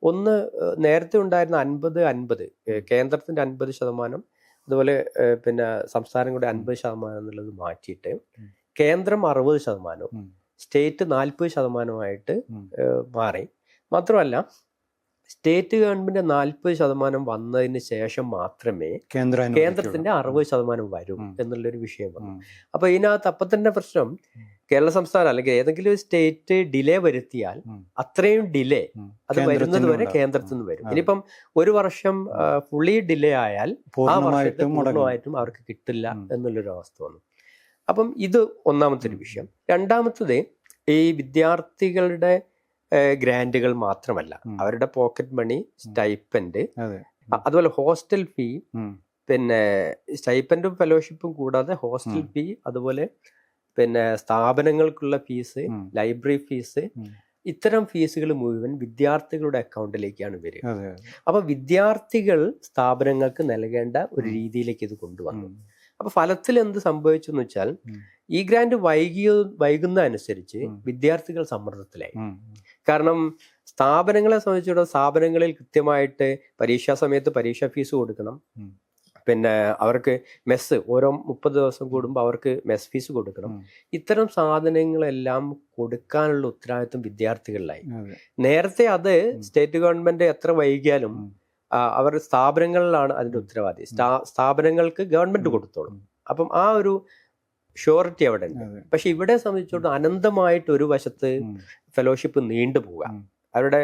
ഒന്ന്, നേരത്തെ ഉണ്ടായിരുന്ന 50-50 കേന്ദ്രത്തിന്റെ 50%, അതുപോലെ പിന്നെ സംസ്ഥാനങ്ങളുടെ 50% എന്നുള്ളത് മാറ്റിയിട്ട് കേന്ദ്രം 60%, സ്റ്റേറ്റ് 40% മാറി. മാത്രമല്ല സ്റ്റേറ്റ് ഗവൺമെന്റ് 40% വന്നതിന് ശേഷം മാത്രമേ കേന്ദ്രത്തിന്റെ 60% വരും എന്നുള്ളൊരു വിഷയം വന്നു. അപ്പൊ ഇതിനകത്ത് അപ്പൊ തന്നെ പ്രശ്നം, കേരള സംസ്ഥാനം അല്ലെങ്കിൽ ഏതെങ്കിലും ഒരു സ്റ്റേറ്റ് ഡിലേ വരുത്തിയാൽ അത്രയും ഡിലേ അത് വരുന്നത് വരെ കേന്ദ്രത്തിൽ നിന്ന് വരും. ഇനിയിപ്പം 1 വർഷം ഫുള്ളി ഡിലേ ആയാൽ ആ വർഷത്തെ പൂർണ്ണമായിട്ടും അവർക്ക് കിട്ടില്ല എന്നുള്ളൊരു അവസ്ഥ വന്നു. അപ്പം ഇത് ഒന്നാമത്തെ ഒരു വിഷയം. രണ്ടാമത്തത് ഈ വിദ്യാർത്ഥികളുടെ ഗ്രാൻഡുകൾ മാത്രമല്ല, അവരുടെ പോക്കറ്റ് മണി, സ്റ്റൈപ്പൻഡ്, അതുപോലെ ഹോസ്റ്റൽ ഫീ, പിന്നെ സ്റ്റൈപ്പൻഡും ഫെലോഷിപ്പും കൂടാതെ ഹോസ്റ്റൽ ഫീ, അതുപോലെ പിന്നെ സ്ഥാപനങ്ങൾക്കുള്ള ഫീസ്, ലൈബ്രറി ഫീസ്, ഇത്തരം ഫീസുകൾ മുഴുവൻ വിദ്യാർത്ഥികളുടെ അക്കൗണ്ടിലേക്കാണ് വരിക. അപ്പൊ വിദ്യാർത്ഥികൾ സ്ഥാപനങ്ങൾക്ക് നൽകേണ്ട ഒരു രീതിയിലേക്ക് ഇത് കൊണ്ടുവന്നു. അപ്പൊ ഫലത്തിൽ എന്ത് സംഭവിച്ചു എന്ന് വെച്ചാൽ ഗ്രാൻഡ് വൈകുന്ന അനുസരിച്ച് വിദ്യാർത്ഥികൾ സമ്മർദ്ദത്തിലായി. കാരണം സ്ഥാപനങ്ങളെ സംബന്ധിച്ചിടത്തോളം സ്ഥാപനങ്ങളിൽ കൃത്യമായിട്ട് പരീക്ഷാ സമയത്ത് പരീക്ഷാ ഫീസ് കൊടുക്കണം. പിന്നെ അവർക്ക് മെസ്സ് ഓരോ 30 ദിവസം കൂടുമ്പോൾ അവർക്ക് മെസ് ഫീസ് കൊടുക്കണം. ഇത്തരം സാധനങ്ങളെല്ലാം കൊടുക്കാനുള്ള ഉത്തരവാദിത്വം വിദ്യാർത്ഥികളിലായി. നേരത്തെ അത് സ്റ്റേറ്റ് ഗവൺമെന്റ് എത്ര വൈകിയാലും അവർ സ്ഥാപനങ്ങളിലാണ് അതിന്റെ ഉത്തരവാദി. സ്ഥാപനങ്ങൾക്ക് ഗവൺമെന്റ് കൊടുത്തോളും. അപ്പം ആ ഒരു ഷുവറിറ്റി അവിടെ ഉണ്ട്. പക്ഷെ ഇവിടെ സംബന്ധിച്ചിടത്തോളം അനന്തമായിട്ട് ഒരു വശത്ത് ഫെലോഷിപ്പ് നീണ്ടുപോവുക. അവരുടെ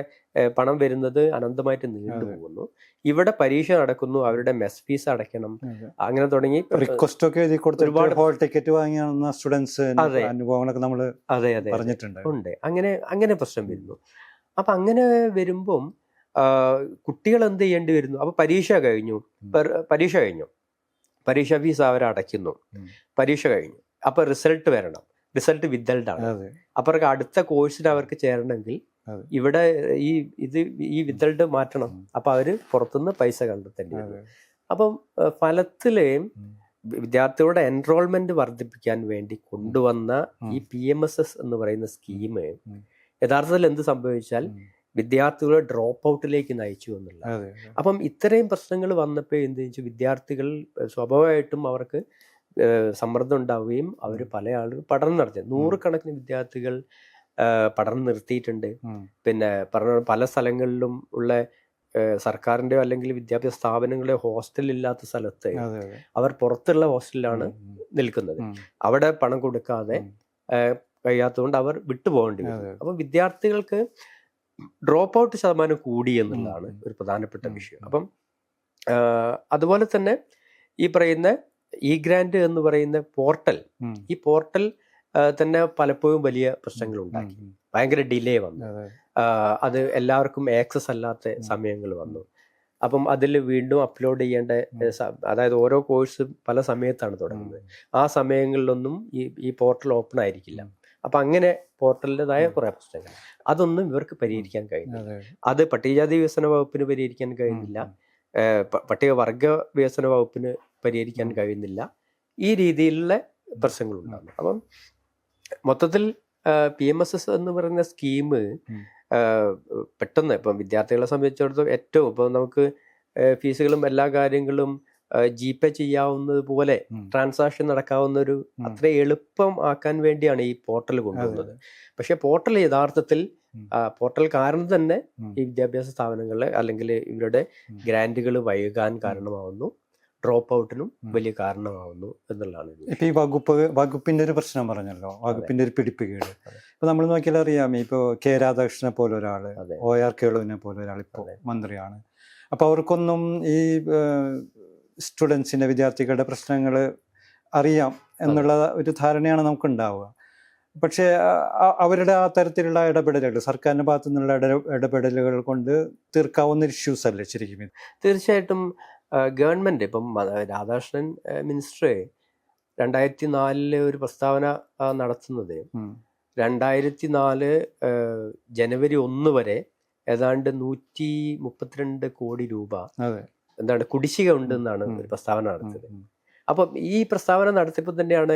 പണം വരുന്നത് അനന്തമായിട്ട് നീണ്ടുപോകുന്നു. ഇവിടെ പരീക്ഷ നടക്കുന്നു, അവരുടെ മെസ് ഫീസ് അടയ്ക്കണം, അങ്ങനെ തുടങ്ങി റിക്വസ്റ്റ് ഒക്കെ എഴുതി കൊടുത്ത് ഒരുപാട് ഹോൾ ടിക്കറ്റ് വാങ്ങിയ സ്റ്റുഡൻസ് അനുഭവങ്ങളൊക്കെ നമ്മൾ പറഞ്ഞിട്ടുണ്ട്. ഉണ്ട്. അങ്ങനെ പ്രശ്നം വരുന്നു. അപ്പൊ അങ്ങനെ വരുമ്പം കുട്ടികൾ എന്ത് ചെയ്യേണ്ടി വരുന്നു? അപ്പൊ പരീക്ഷ കഴിഞ്ഞു, പരീക്ഷ ഫീസ് അവർ അടയ്ക്കുന്നു, പരീക്ഷ കഴിഞ്ഞു, അപ്പൊ റിസൾട്ട് വരണം, റിസൾട്ട് വിത്തൽഡാണ്. അപ്പൊ അടുത്ത കോഴ്സിൽ അവർക്ക് ചേരണമെങ്കിൽ ഇവിടെ ഈ വിത്തൽഡ് മാറ്റണം. അപ്പൊ അവര് പുറത്തുനിന്ന് പൈസ കണ്ടെത്തേണ്ടി വരും. അപ്പം ഫലത്തില് വിദ്യാർത്ഥികളുടെ എൻറോൾമെന്റ് വർദ്ധിപ്പിക്കാൻ വേണ്ടി കൊണ്ടുവന്ന ഈ PMSS എന്ന് പറയുന്ന സ്കീം യഥാർത്ഥത്തിൽ എന്ത് സംഭവിച്ചാൽ വിദ്യാർത്ഥികളെ ഡ്രോപ്പ് ഔട്ടിലേക്ക് നയിച്ചു എന്നുള്ള. അപ്പം ഇത്രയും പ്രശ്നങ്ങൾ വന്നപ്പോൾ എന്ത് വെച്ചാൽ വിദ്യാർത്ഥികൾ സ്വാഭാവികമായിട്ടും അവർക്ക് സമ്മർദ്ദം ഉണ്ടാവുകയും അവർ പല ആളുകൾ പഠനം നടത്തി, നൂറുകണക്കിന് വിദ്യാർത്ഥികൾ പഠനം നിർത്തിയിട്ടുണ്ട്. പിന്നെ പല സ്ഥലങ്ങളിലും ഉള്ള സർക്കാരിൻ്റെയോ അല്ലെങ്കിൽ വിദ്യാഭ്യാസ സ്ഥാപനങ്ങളെയോ ഹോസ്റ്റൽ ഇല്ലാത്ത സ്ഥലത്ത് അവർ പുറത്തുള്ള ഹോസ്റ്റലിലാണ് നിൽക്കുന്നത്. അവിടെ പണം കൊടുക്കാതെ കഴിയാത്തതുകൊണ്ട് അവർ വിട്ടുപോകേണ്ടി വരും. അപ്പം വിദ്യാർത്ഥികൾക്ക് ഡ്രോപ്പ് ഔട്ട് ശതമാനം കൂടി എന്നുള്ളതാണ് ഒരു പ്രധാനപ്പെട്ട വിഷയം. അപ്പം അതുപോലെ തന്നെ ഈ പറയുന്ന ഗ്രാന്റ് എന്ന് പറയുന്ന പോർട്ടൽ, ഈ പോർട്ടൽ തന്നെ പലപ്പോഴും വലിയ പ്രശ്നങ്ങൾ ഉണ്ടാക്കി, ഭയങ്കര ഡിലേ വന്നു, അത് എല്ലാവർക്കും ആക്സസ് അല്ലാത്ത സമയങ്ങൾ വന്നു. അപ്പം അതിൽ വീണ്ടും അപ്ലോഡ് ചെയ്യേണ്ട, അതായത് ഓരോ കോഴ്സും പല സമയത്താണ് തുടങ്ങുന്നത്, ആ സമയങ്ങളിലൊന്നും ഈ പോർട്ടൽ ഓപ്പൺ ആയിരിക്കില്ല. അപ്പം അങ്ങനെ പോർട്ടലിൻ്റെതായ കുറേ പ്രശ്നങ്ങൾ, അതൊന്നും ഇവർക്ക് പരിഹരിക്കാൻ കഴിയുന്നില്ല. അത് പട്ടികജാതി വികസന വകുപ്പിന് പരിഹരിക്കാൻ കഴിയുന്നില്ല, പട്ടികവർഗ വികസന വകുപ്പിന് പരിഹരിക്കാൻ കഴിയുന്നില്ല. ഈ രീതിയിലുള്ള പ്രശ്നങ്ങളുണ്ടാകുന്നു. അപ്പം മൊത്തത്തിൽ PMSS എന്ന് പറയുന്ന സ്കീം പെട്ടെന്ന് ഇപ്പം വിദ്യാർത്ഥികളെ സംബന്ധിച്ചിടത്തോളം ഏറ്റവും ഇപ്പം നമുക്ക് ഫീസുകളും എല്ലാ കാര്യങ്ങളും GPay ചെയ്യാവുന്നത് പോലെ ട്രാൻസാക്ഷൻ നടക്കാവുന്ന ഒരു അത്ര എളുപ്പം ആക്കാൻ വേണ്ടിയാണ് ഈ പോർട്ടൽ കൊണ്ടുവന്നത്. പക്ഷെ പോർട്ടൽ യഥാർത്ഥത്തിൽ പോർട്ടൽ കാരണം തന്നെ ഈ വിദ്യാഭ്യാസ സ്ഥാപനങ്ങളെ അല്ലെങ്കിൽ ഇവരുടെ ഗ്രാന്റുകൾ വൈകാൻ കാരണമാവുന്നു, ഡ്രോപ്പ് ഔട്ടിനും വലിയ കാരണമാവുന്നു എന്നുള്ളതാണ്. ഇപ്പൊ ഈ വകുപ്പിന്റെ ഒരു പ്രശ്നം പറഞ്ഞല്ലോ, വകുപ്പിന്റെ ഒരു പിടിപ്പുകേട്. ഇപ്പൊ നമ്മൾ നോക്കിയാൽ അറിയാം, ഇപ്പൊ K രാധാകൃഷ്ണനെ പോലെ ഒരാള്, OR കേളുവിനെ പോലെ ഒരാൾ ഇപ്പോൾ മന്ത്രിയാണ്. അപ്പൊ അവർക്കൊന്നും ഈ സ്റ്റുഡൻസിന്റെ വിദ്യാർത്ഥികളുടെ പ്രശ്നങ്ങൾ അറിയാം എന്നുള്ള ഒരു ധാരണയാണ് നമുക്കുണ്ടാവുക. പക്ഷേ അവരുടെ ആ തരത്തിലുള്ള ഇടപെടലുകൾ, സർക്കാരിന്റെ ഭാഗത്തു നിന്നുള്ള ഇടപെടലുകൾ കൊണ്ട് തീർക്കാവുന്ന ഇഷ്യൂസ് അല്ലേ ശരിക്കും? തീർച്ചയായിട്ടും ഗവൺമെന്റ് ഇപ്പം രാധാകൃഷ്ണൻ മിനിസ്റ്റർ 2004 ഒരു പ്രസ്താവന നടത്തുന്നത് 2004 ജനുവരി 1 വരെ ഏതാണ്ട് 132 കോടി രൂപ എന്താണ് കുടിശ്ശിക ഉണ്ടെന്നാണ് ഒരു പ്രസ്താവന നടത്തിയത്. അപ്പം ഈ പ്രസ്താവന നടത്തിയപ്പോൾ തന്നെയാണ്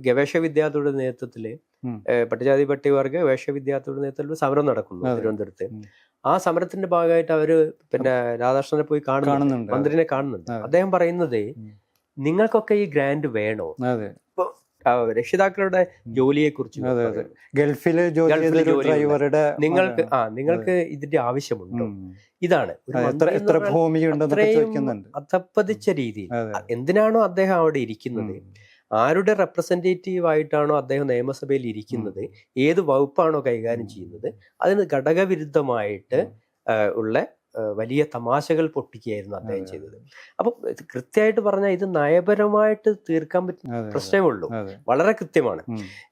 ഗവേഷക വിദ്യാർത്ഥിയുടെ നേതൃത്വത്തില് പട്ടികജാതി പട്ടികവർഗ ഗവേഷക വിദ്യാർത്ഥിയുടെ നേതൃത്വത്തിൽ സമരം നടക്കുന്നു തിരുവനന്തപുരത്ത്. ആ സമരത്തിന്റെ ഭാഗമായിട്ട് അവര് പിന്നെ രാധാകൃഷ്ണനെ പോയി കാണുന്നുണ്ട്, മന്ത്രിനെ കാണുന്നുണ്ട്. അദ്ദേഹം പറയുന്നത് നിങ്ങൾക്കൊക്കെ ഈ ഗ്രാന്റ് വേണോ? ഇപ്പൊ രക്ഷിതാക്കളുടെ ജോലിയെ കുറിച്ച്, ഗൾഫിലെ ഡ്രൈവറുടെ നിങ്ങൾക്ക് ഇതിന്റെ ആവശ്യമുണ്ടോ? ഇതാണ് അധപ്പതിച്ച രീതിയിൽ. എന്തിനാണോ അദ്ദേഹം അവിടെ ഇരിക്കുന്നത്, ആരുടെ റെപ്രസെന്റേറ്റീവ് ആയിട്ടാണോ അദ്ദേഹം നിയമസഭയിൽ ഇരിക്കുന്നത്, ഏത് വകുപ്പാണോ കൈകാര്യം ചെയ്യുന്നത്, അതിന് ഘടകവിരുദ്ധമായിട്ട് ഉള്ള വലിയ തമാശകൾ പൊട്ടിക്കുകയായിരുന്നു അദ്ദേഹം ചെയ്തത്. അപ്പൊ കൃത്യമായിട്ട് പറഞ്ഞാൽ ഇത് നയപരമായിട്ട് തീർക്കാൻ പറ്റുന്ന പ്രശ്നമേ ഉള്ളൂ, വളരെ കൃത്യമാണ്.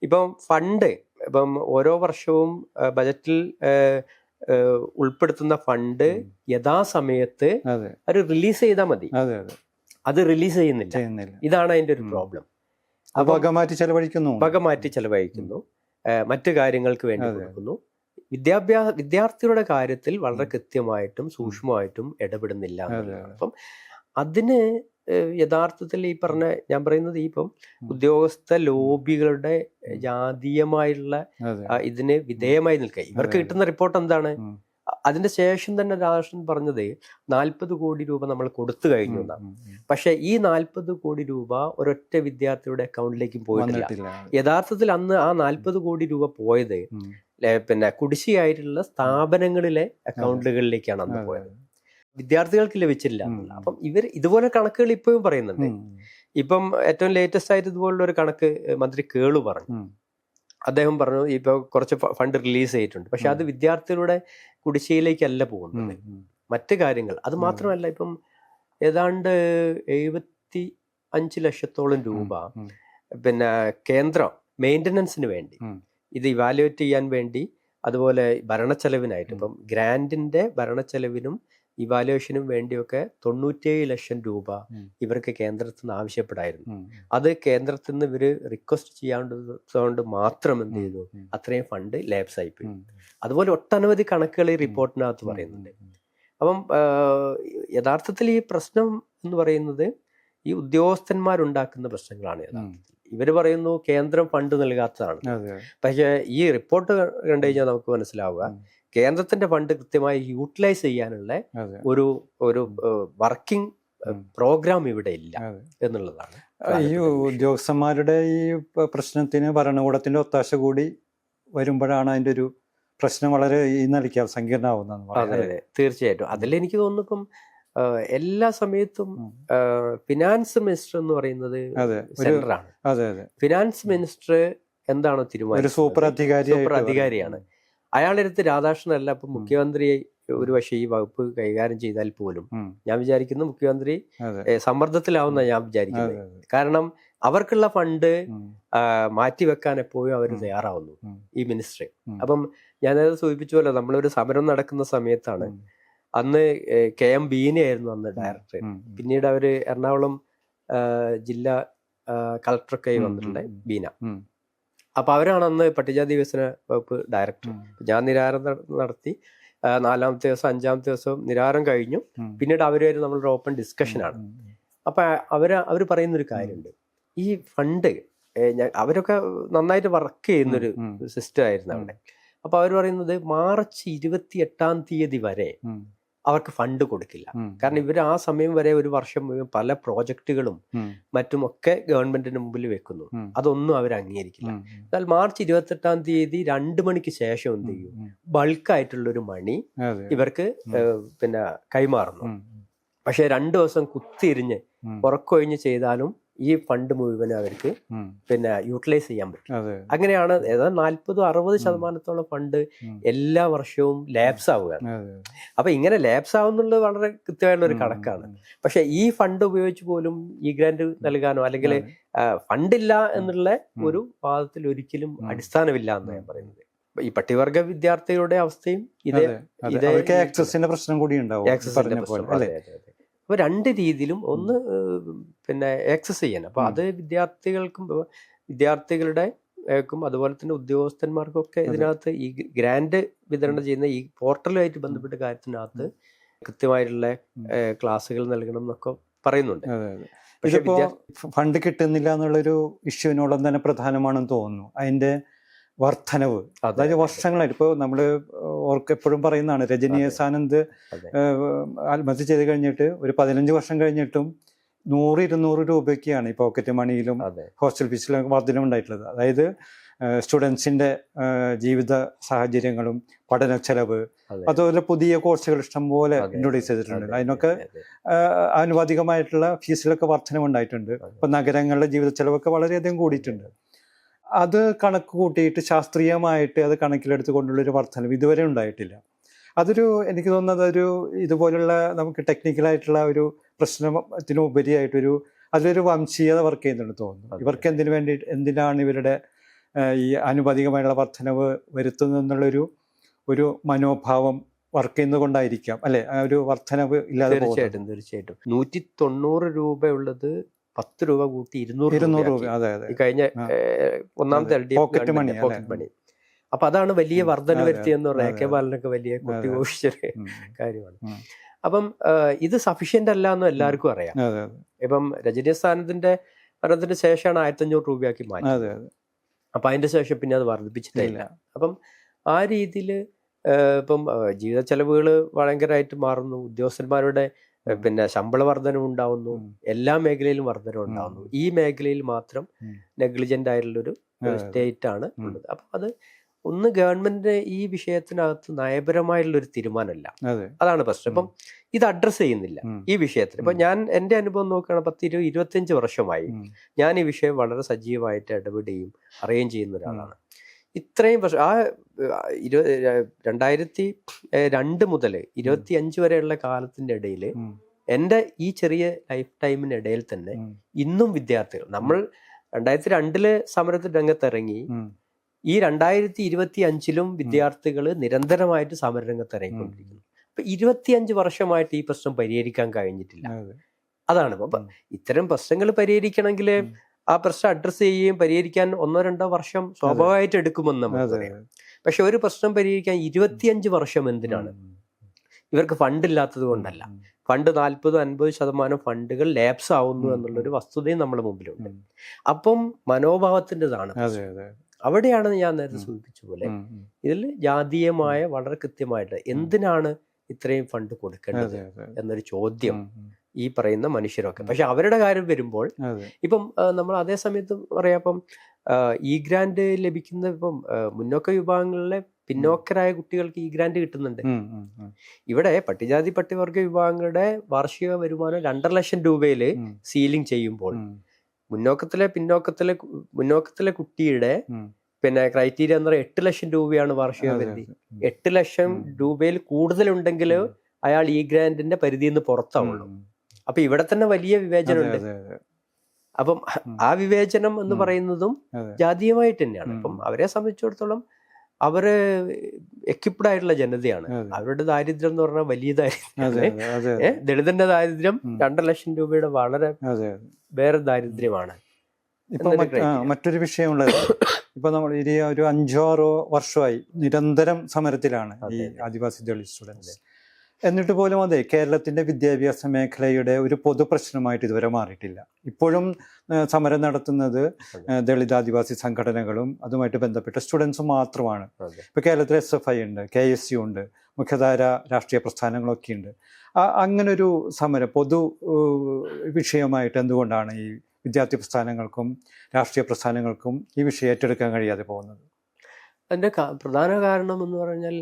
ഇപ്പം ഫണ്ട് ഇപ്പം ഓരോ വർഷവും ബജറ്റിൽ ഉൾപ്പെടുത്തുന്ന ഫണ്ട് യഥാസമയത്ത് അത് റിലീസ് ചെയ്താൽ മതി, അത് റിലീസ് ചെയ്യുന്നില്ല. ഇതാണ് അതിന്റെ ഒരു പ്രോബ്ലം. വക മാറ്റി ചെലവഴിക്കുന്നു, മറ്റു കാര്യങ്ങൾക്ക് വേണ്ടി കൊടുക്കുന്നു. വിദ്യാർത്ഥികളുടെ കാര്യത്തിൽ വളരെ കൃത്യമായിട്ടും സൂക്ഷ്മമായിട്ടും ഇടപെടുന്നില്ല എന്നുള്ളതാണ്. അപ്പം അതിന് യഥാർത്ഥത്തിൽ ഈ പറഞ്ഞ ഞാൻ പറയുന്നത് ഇപ്പം ഉദ്യോഗസ്ഥ ലോബികളുടെ ജാതീയമായുള്ള ഇതിന് വിധേയമായി നിൽക്കുക. ഇവർക്ക് കിട്ടുന്ന റിപ്പോർട്ട് എന്താണ്? അതിന്റെ ശേഷം തന്നെ രാധാകൃഷ്ണൻ പറഞ്ഞത് 40 കോടി രൂപ നമ്മൾ കൊടുത്തു കഴിഞ്ഞു എന്നാണ്. പക്ഷെ ഈ 40 കോടി രൂപ ഒരൊറ്റ വിദ്യാർത്ഥിയുടെ അക്കൗണ്ടിലേക്കും പോയിട്ടില്ല. യഥാർത്ഥത്തിൽ അന്ന് ആ 40 കോടി രൂപ പോയത് പിന്നെ കുടിശ്ശിയായിട്ടുള്ള സ്ഥാപനങ്ങളിലെ അക്കൗണ്ടുകളിലേക്കാണ് അന്ന് പോയത്, വിദ്യാർത്ഥികൾക്ക് ലഭിച്ചില്ല. അപ്പം ഇവർ ഇതുപോലെ കണക്കുകൾ ഇപ്പോഴും പറയുന്നുണ്ട്. ഇപ്പം ഏറ്റവും ലേറ്റസ്റ്റ് ആയിട്ട് ഇതുപോലുള്ള ഒരു കണക്ക് മന്ത്രി കേളു പറഞ്ഞു. അദ്ദേഹം പറഞ്ഞു ഇപ്പോൾ കുറച്ച് ഫണ്ട് റിലീസ് ചെയ്തിട്ടുണ്ട്, പക്ഷെ അത് വിദ്യാർത്ഥികളുടെ കുടിശ്ശികയിലേക്കല്ല പോകുന്നത്, മറ്റ് കാര്യങ്ങൾ. അത് മാത്രമല്ല, ഇപ്പം ഏതാണ്ട് 75 ലക്ഷത്തോളം രൂപ പിന്നെ കേന്ദ്രം മെയിൻ്റനൻസിന് വേണ്ടി, ഇത് ഇവാലുവേറ്റ് ചെയ്യാൻ വേണ്ടി, അതുപോലെ ഭരണച്ചെലവിനായിട്ട്, ഇപ്പം ഗ്രാൻഡിന്റെ ഭരണച്ചെലവിനും ഇവാലുവേഷനും വേണ്ടിയൊക്കെ 97 ലക്ഷം രൂപ ഇവർക്ക് കേന്ദ്രത്തിൽ നിന്ന് ആവശ്യപ്പെടായിരുന്നു. അത് കേന്ദ്രത്തിൽ നിന്ന് ഇവര് റിക്വസ്റ്റ് ചെയ്യാണ്ടതുകൊണ്ട് മാത്രം എന്ത് ചെയ്തു, അത്രയും ഫണ്ട് ലാപ്സ് ആയിപ്പോയി. അതുപോലെ ഒട്ടനവധി കണക്കുകൾ ഈ റിപ്പോർട്ടിനകത്ത് പറയുന്നുണ്ട്. അപ്പം യഥാർത്ഥത്തിൽ ഈ പ്രശ്നം എന്ന് പറയുന്നത് ഈ ഉദ്യോഗസ്ഥന്മാരുണ്ടാക്കുന്ന പ്രശ്നങ്ങളാണ്. യഥാർത്ഥത്തിൽ ഇവർ പറയുന്നു കേന്ദ്രം ഫണ്ട് നൽകാത്തതാണ്, പക്ഷെ ഈ റിപ്പോർട്ട് കണ്ടു കഴിഞ്ഞാൽ നമുക്ക് മനസ്സിലാവുക കേന്ദ്രത്തിന്റെ ഫണ്ട് കൃത്യമായി യൂട്ടിലൈസ് ചെയ്യാനുള്ള ഒരു വർക്കിംഗ് പ്രോഗ്രാം ഇവിടെ ഇല്ല എന്നുള്ളതാണ്. ഈ ഉദ്യോഗസ്ഥന്മാരുടെ ഈ പ്രശ്നത്തിന് ഭരണകൂടത്തിന്റെ ഒത്താശ കൂടി വരുമ്പോഴാണ് അതിന്റെ ഒരു പ്രശ്നം വളരെ ഈ നിലയ്ക്ക് സങ്കീർണമാവുന്നത്. തീർച്ചയായിട്ടും. അതിലെനിക്ക് തോന്നുന്നു ഇപ്പം എല്ലാ സമയത്തും ഫിനാൻസ് മിനിസ്റ്റർ എന്ന് പറയുന്നത് സെൻട്രലാണ്. ഫിനാൻസ് മിനിസ്റ്റർ എന്താണോ തീരുമാനം, സൂപ്പർ അധികാരിയാണ്. അയാളെടുത്ത് രാധാകൃഷ്ണനല്ല ഇപ്പൊ മുഖ്യമന്ത്രി ഒരു പക്ഷേ ഈ വകുപ്പ് കൈകാര്യം ചെയ്താൽ പോലും ഞാൻ വിചാരിക്കുന്നു മുഖ്യമന്ത്രി സമ്മർദ്ദത്തിലാവുന്ന ഞാൻ വിചാരിക്കുന്നത്. കാരണം അവർക്കുള്ള ഫണ്ട് മാറ്റിവെക്കാൻ എപ്പോഴും അവർ തയ്യാറാവുന്നു ഈ മിനിസ്ട്രി. അപ്പം ഞാനത് സൂചിപ്പിച്ചുവല്ലോ, നമ്മളൊരു സമരം നടക്കുന്ന സമയത്താണ്, അന്ന് KM ബീന ആയിരുന്നു അന്ന് ഡയറക്ടർ. പിന്നീട് അവര് എറണാകുളം ജില്ലാ കളക്ടറൊക്കെ വന്നിട്ടുണ്ട്, ബീന. അപ്പൊ അവരാണ് അന്ന് പട്ടികജാതി വികസന വകുപ്പ് ഡയറക്ടർ. ഞാൻ നിരാഹാരം നടത്തി, 4-ാമത്തെ ദിവസം 5-ാമത്തെ ദിവസം നിരാഹാരം കഴിഞ്ഞു. പിന്നീട് അവരുമായിട്ട് നമ്മളൊരു ഓപ്പൺ ഡിസ്കഷനാണ്. അപ്പൊ അവര് പറയുന്നൊരു കാര്യമുണ്ട്, ഈ ഫണ്ട് അവരൊക്കെ നന്നായിട്ട് വർക്ക് ചെയ്യുന്നൊരു സിസ്റ്റം ആയിരുന്നു അവിടെ. അപ്പൊ അവർ പറയുന്നത് മാർച്ച് 28-ാം തീയതി വരെ അവർക്ക് ഫണ്ട് കൊടുക്കില്ല. കാരണം ഇവർ ആ സമയം വരെ ഒരു വർഷം മുഴുവൻ പല പ്രോജക്റ്റുകളും മറ്റുമൊക്കെ ഗവൺമെന്റിന് മുമ്പിൽ വെക്കുന്നു. അതൊന്നും അവർ അംഗീകരിക്കില്ല. എന്നാൽ മാർച്ച് 28-ാം തീയതി 2 മണിക്ക് ശേഷം എന്ത് ചെയ്യും, ബൾക്കായിട്ടുള്ളൊരു മണി ഇവർക്ക് പിന്നെ കൈമാറുന്നു. പക്ഷെ 2 ദിവസം കുത്തിരിഞ്ഞ് ഉറക്കൊഴിഞ്ഞ് ചെയ്താലും ഈ ഫണ്ട് മുഴുവൻ അവർക്ക് പിന്നെ യൂട്ടിലൈസ് ചെയ്യാൻ പറ്റും. അങ്ങനെയാണ് ഏതാണ്ട് 40-60% ഫണ്ട് എല്ലാ വർഷവും ലാപ്സ് ആവുകയാണ്. അപ്പൊ ഇങ്ങനെ ലാപ്സ് ആവുന്നുള്ളത് വളരെ കൃത്യമായിട്ടുള്ള ഒരു കണക്കാണ്. പക്ഷെ ഈ ഫണ്ട് ഉപയോഗിച്ച് പോലും ഈ ഗ്രാന്റ് നൽകാനോ അല്ലെങ്കിൽ ഫണ്ടില്ല എന്നുള്ള ഒരു വാദത്തിൽ ഒരിക്കലും അടിസ്ഥാനമില്ല എന്ന് ഞാൻ പറയുന്നത്. ഈ പട്ടികവർഗ വിദ്യാർത്ഥികളുടെ അവസ്ഥയും ഇതേ ആക്സസിന്റെ പ്രശ്നം കൂടി ഉണ്ടാവും. അപ്പൊ 2 രീതിയിലും ഒന്ന് പിന്നെ ആക്സസ് ചെയ്യാൻ, അപ്പൊ അത് വിദ്യാർത്ഥികളുടെ അതുപോലെ തന്നെ ഉദ്യോഗസ്ഥന്മാർക്കും ഒക്കെ ഇതിനകത്ത് ഈ ഗ്രാന്റ് വിതരണം ചെയ്യുന്ന ഈ പോർട്ടലുമായിട്ട് ബന്ധപ്പെട്ട കാര്യത്തിനകത്ത് കൃത്യമായിട്ടുള്ള ക്ലാസ്സുകൾ നൽകണം എന്നൊക്കെ പറയുന്നുണ്ട്. ഇതിപ്പോ ഫണ്ട് കിട്ടുന്നില്ല എന്നുള്ളൊരു ഇഷ്യൂവിനോളം തന്നെ പ്രധാനമാണെന്ന് തോന്നുന്നു. അതിന്റെ വർധനവ്, അതായത് വർഷങ്ങളായിട്ട് ഇപ്പോൾ നമ്മൾ എപ്പോഴും പറയുന്നതാണ്, രജനി ആനന്ദ് ആത്മഹത്യ ചെയ്ത് കഴിഞ്ഞിട്ട് ഒരു 15 വർഷം കഴിഞ്ഞിട്ടും 100-200 രൂപയ്ക്കാണ് ഈ പോക്കറ്റ് മണിയിലും ഹോസ്റ്റൽ ഫീസിലും വർധനം ഉണ്ടായിട്ടുള്ളത്. അതായത് സ്റ്റുഡൻസിന്റെ ജീവിത സാഹചര്യങ്ങളും പഠന ചെലവ്, അതുപോലെ പുതിയ കോഴ്സുകൾ ഇഷ്ടംപോലെ ഇൻട്രൊഡ്യൂസ് ചെയ്തിട്ടുണ്ട്. അതിനൊക്കെ ആനുപാതികമായിട്ടുള്ള ഫീസിലൊക്കെ വർധനമുണ്ടായിട്ടുണ്ട്. ഇപ്പൊ നഗരങ്ങളിലെ ജീവിത ചെലവൊക്കെ വളരെയധികം കൂടിയിട്ടുണ്ട്. അത് കണക്ക് കൂട്ടിയിട്ട് ശാസ്ത്രീയമായിട്ട് അത് കണക്കിലെടുത്തുകൊണ്ടുള്ളൊരു വർധനം ഇതുവരെ ഉണ്ടായിട്ടില്ല. എനിക്ക് തോന്നുന്നത് ഇതുപോലുള്ള നമുക്ക് ടെക്നിക്കലായിട്ടുള്ള ഒരു പ്രശ്നത്തിനുപരിയായിട്ടൊരു അതിലൊരു വംശീയത വർക്ക് ചെയ്യുന്നുണ്ട് തോന്നുന്നു. ഇവർക്ക് എന്തിനാണ് ഇവരുടെ ഈ ആനുപാതികമായിട്ടുള്ള വർധനവ് വരുത്തുന്നത് എന്നുള്ളൊരു മനോഭാവം വർക്ക് ചെയ്യുന്നത് കൊണ്ടായിരിക്കാം അല്ലെ ആ ഒരു വർധനവ് ഇല്ലാതെ. തീർച്ചയായിട്ടും 190 രൂപ ഉള്ളത് 10 രൂപ കൂട്ടി 200 രൂപ കഴിഞ്ഞ ഒന്നാമത്തെ പോക്കറ്റ് മണി. അപ്പൊ അതാണ് വലിയ വർധന വരുത്തിയെന്ന് പറഞ്ഞ AK ബാലനൊക്കെ വലിയ കൊട്ടിഘോഷിച്ചൊരു കാര്യമാണ്. അപ്പം ഇത് സഫീഷ്യന്റ് അല്ല എന്ന് എല്ലാവർക്കും അറിയാം. ഇപ്പം രജനി ആനന്ദിന്റെ മരണത്തിന് ശേഷമാണ് 1500 രൂപയാക്കി മാറ്റി. അപ്പൊ അതിന്റെ ശേഷം പിന്നെ അത് വർദ്ധിപ്പിച്ചിട്ടില്ല. അപ്പം ആ രീതിയിൽ ഇപ്പം ജീവിത ചെലവുകൾ ഭയങ്കരമായിട്ട് മാറുന്നു. ഉദ്യോഗസ്ഥന്മാരുടെ പിന്നെ ശമ്പള വർധനം ഉണ്ടാവുന്നു, എല്ലാ മേഖലയിലും വർധനം ഉണ്ടാവുന്നു. ഈ മേഖലയിൽ മാത്രം നെഗ്ലിജന്റ് ആയിട്ടുള്ളൊരു സ്റ്റേറ്റ് ആണ് ഉള്ളത്. അപ്പൊ അത് ഒന്ന് ഗവൺമെന്റിന്റെ ഈ വിഷയത്തിനകത്ത് നയപരമായിട്ടുള്ളൊരു തീരുമാനമല്ല, അതാണ് പ്രശ്നം. ഇപ്പം ഇത് അഡ്രസ് ചെയ്യുന്നില്ല ഈ വിഷയത്തിൽ. ഇപ്പൊ ഞാൻ എന്റെ അനുഭവം നോക്കുകയാണ്, 10-25 വർഷമായി ഞാൻ ഈ വിഷയം വളരെ സജീവമായിട്ട് ഇടപെടുകയും അറിയുകയും ചെയ്യുന്ന ഒരാളാണ്. ഇത്രയും വർഷം ആ 2002 മുതൽ 25 വരെയുള്ള കാലത്തിന്റെ ഇടയിൽ എൻ്റെ ഈ ചെറിയ ലൈഫ് ടൈമിനിടയിൽ തന്നെ ഇന്നും വിദ്യാർത്ഥികൾ, നമ്മൾ 2002 സമരത്തിൽ രംഗത്തിറങ്ങി, ഈ 2025 വിദ്യാർത്ഥികൾ നിരന്തരമായിട്ട് സമരരംഗത്ത് ഇറങ്ങിക്കൊണ്ടിരിക്കുന്നു. അപ്പൊ 25 വർഷമായിട്ട് ഈ പ്രശ്നം പരിഹരിക്കാൻ കഴിഞ്ഞിട്ടില്ല. അതാണ് അപ്പൊ ഇത്തരം പ്രശ്നങ്ങൾ പരിഹരിക്കണമെങ്കിൽ ആ പ്രശ്നം അഡ്രസ്സ് ചെയ്യുകയും പരിഹരിക്കാൻ 1-2 വർഷം സ്വാഭാവികമായിട്ട് എടുക്കുമെന്ന് നമുക്കറിയാം. പക്ഷെ ഒരു പ്രശ്നം പരിഹരിക്കാൻ 25 വർഷം എന്തിനാണ്? ഇവർക്ക് ഫണ്ട് ഇല്ലാത്തത് കൊണ്ടല്ല. ഫണ്ട് 40-50% ഫണ്ടുകൾ ലാപ്സ് ആവുന്നു എന്നുള്ളൊരു വസ്തുതയും നമ്മുടെ മുമ്പിലുണ്ട്. അപ്പം മനോഭാവത്തിൻ്റെതാണ്. അവിടെയാണ് ഞാൻ നേരത്തെ സൂചിപ്പിച്ച പോലെ ഇതിൽ ജാതീയമായ വളരെ കൃത്യമായിട്ട് എന്തിനാണ് ഇത്രയും ഫണ്ട് കൊടുക്കേണ്ടത് എന്നൊരു ചോദ്യം ഈ പറയുന്ന മനുഷ്യരൊക്കെ. പക്ഷെ അവരുടെ കാര്യം വരുമ്പോൾ ഇപ്പം നമ്മൾ അതേ സമയത്ത് പറയാം, ഇപ്പം ഈ ഗ്രാൻഡ് ലഭിക്കുന്ന ഇപ്പം മുന്നോക്ക വിഭാഗങ്ങളിലെ പിന്നോക്കരായ കുട്ടികൾക്ക് ഈ ഗ്രാൻഡ് കിട്ടുന്നുണ്ട്. ഇവിടെ പട്ടികജാതി പട്ടികവർഗ വിഭാഗങ്ങളുടെ വാർഷിക വരുമാനം 2.5 ലക്ഷം രൂപയില് സീലിംഗ് ചെയ്യുമ്പോൾ മുന്നോക്കത്തിലെ കുട്ടിയുടെ പിന്നെ ക്രൈറ്റീരിയ എന്ന് പറയുന്നത് 8 ലക്ഷം രൂപയാണ് വാർഷിക പരിധി. 8 ലക്ഷം രൂപയിൽ കൂടുതലുണ്ടെങ്കിൽ അയാൾ ഈ ഗ്രാൻഡിന്റെ പരിധിയിൽ നിന്ന് പുറത്താവുള്ളൂ. അപ്പൊ ഇവിടെ തന്നെ വലിയ വിവേചനമുണ്ട്. അപ്പം ആ വിവേചനം എന്ന് പറയുന്നതും ജാതീയമായിട്ട് തന്നെയാണ്. അപ്പം അവരെ സംബന്ധിച്ചിടത്തോളം അവര് എക്യുപ്ഡ് ആയിട്ടുള്ള ജനതയാണ്. അവരുടെ ദാരിദ്ര്യം എന്ന് പറഞ്ഞാൽ വലിയ ദാരിദ്ര്യം, ദളിതന്റെ ദാരിദ്ര്യം 2 ലക്ഷം രൂപയുടെ വളരെ വേറെ ദാരിദ്ര്യമാണ്. ഇപ്പൊ മറ്റൊരു വിഷയമുള്ളത്, ഇപ്പൊ നമ്മൾ ഒരു 5-6 വർഷമായി നിരന്തരം സമരത്തിലാണ് ഈ ആദിവാസി ദളിത് സ്റ്റുഡൻസ്. എന്നിട്ട് പോലും അതെ കേരളത്തിന്റെ വിദ്യാഭ്യാസ മേഖലയുടെ ഒരു പൊതു പ്രശ്നമായിട്ട് ഇതുവരെ മാറിയിട്ടില്ല. ഇപ്പോഴും സമരം നടത്തുന്നത് ദളിത് ആദിവാസി സംഘടനകളും അതുമായിട്ട് ബന്ധപ്പെട്ട സ്റ്റുഡൻസും മാത്രമാണ്. ഇപ്പൊ കേരളത്തിൽ SFI ഉണ്ട്, KSU ഉണ്ട്, മുഖ്യധാര രാഷ്ട്രീയ പ്രസ്ഥാനങ്ങളൊക്കെ ഉണ്ട്. അങ്ങനൊരു സമരം പൊതു വിഷയമായിട്ട് എന്തുകൊണ്ടാണ് ഈ വിദ്യാർത്ഥി പ്രസ്ഥാനങ്ങൾക്കും രാഷ്ട്രീയ പ്രസ്ഥാനങ്ങൾക്കും ഈ വിഷയം ഏറ്റെടുക്കാൻ കഴിയാതെ പോകുന്നത്? അതിന്റെ പ്രധാന കാരണം എന്ന് പറഞ്ഞാൽ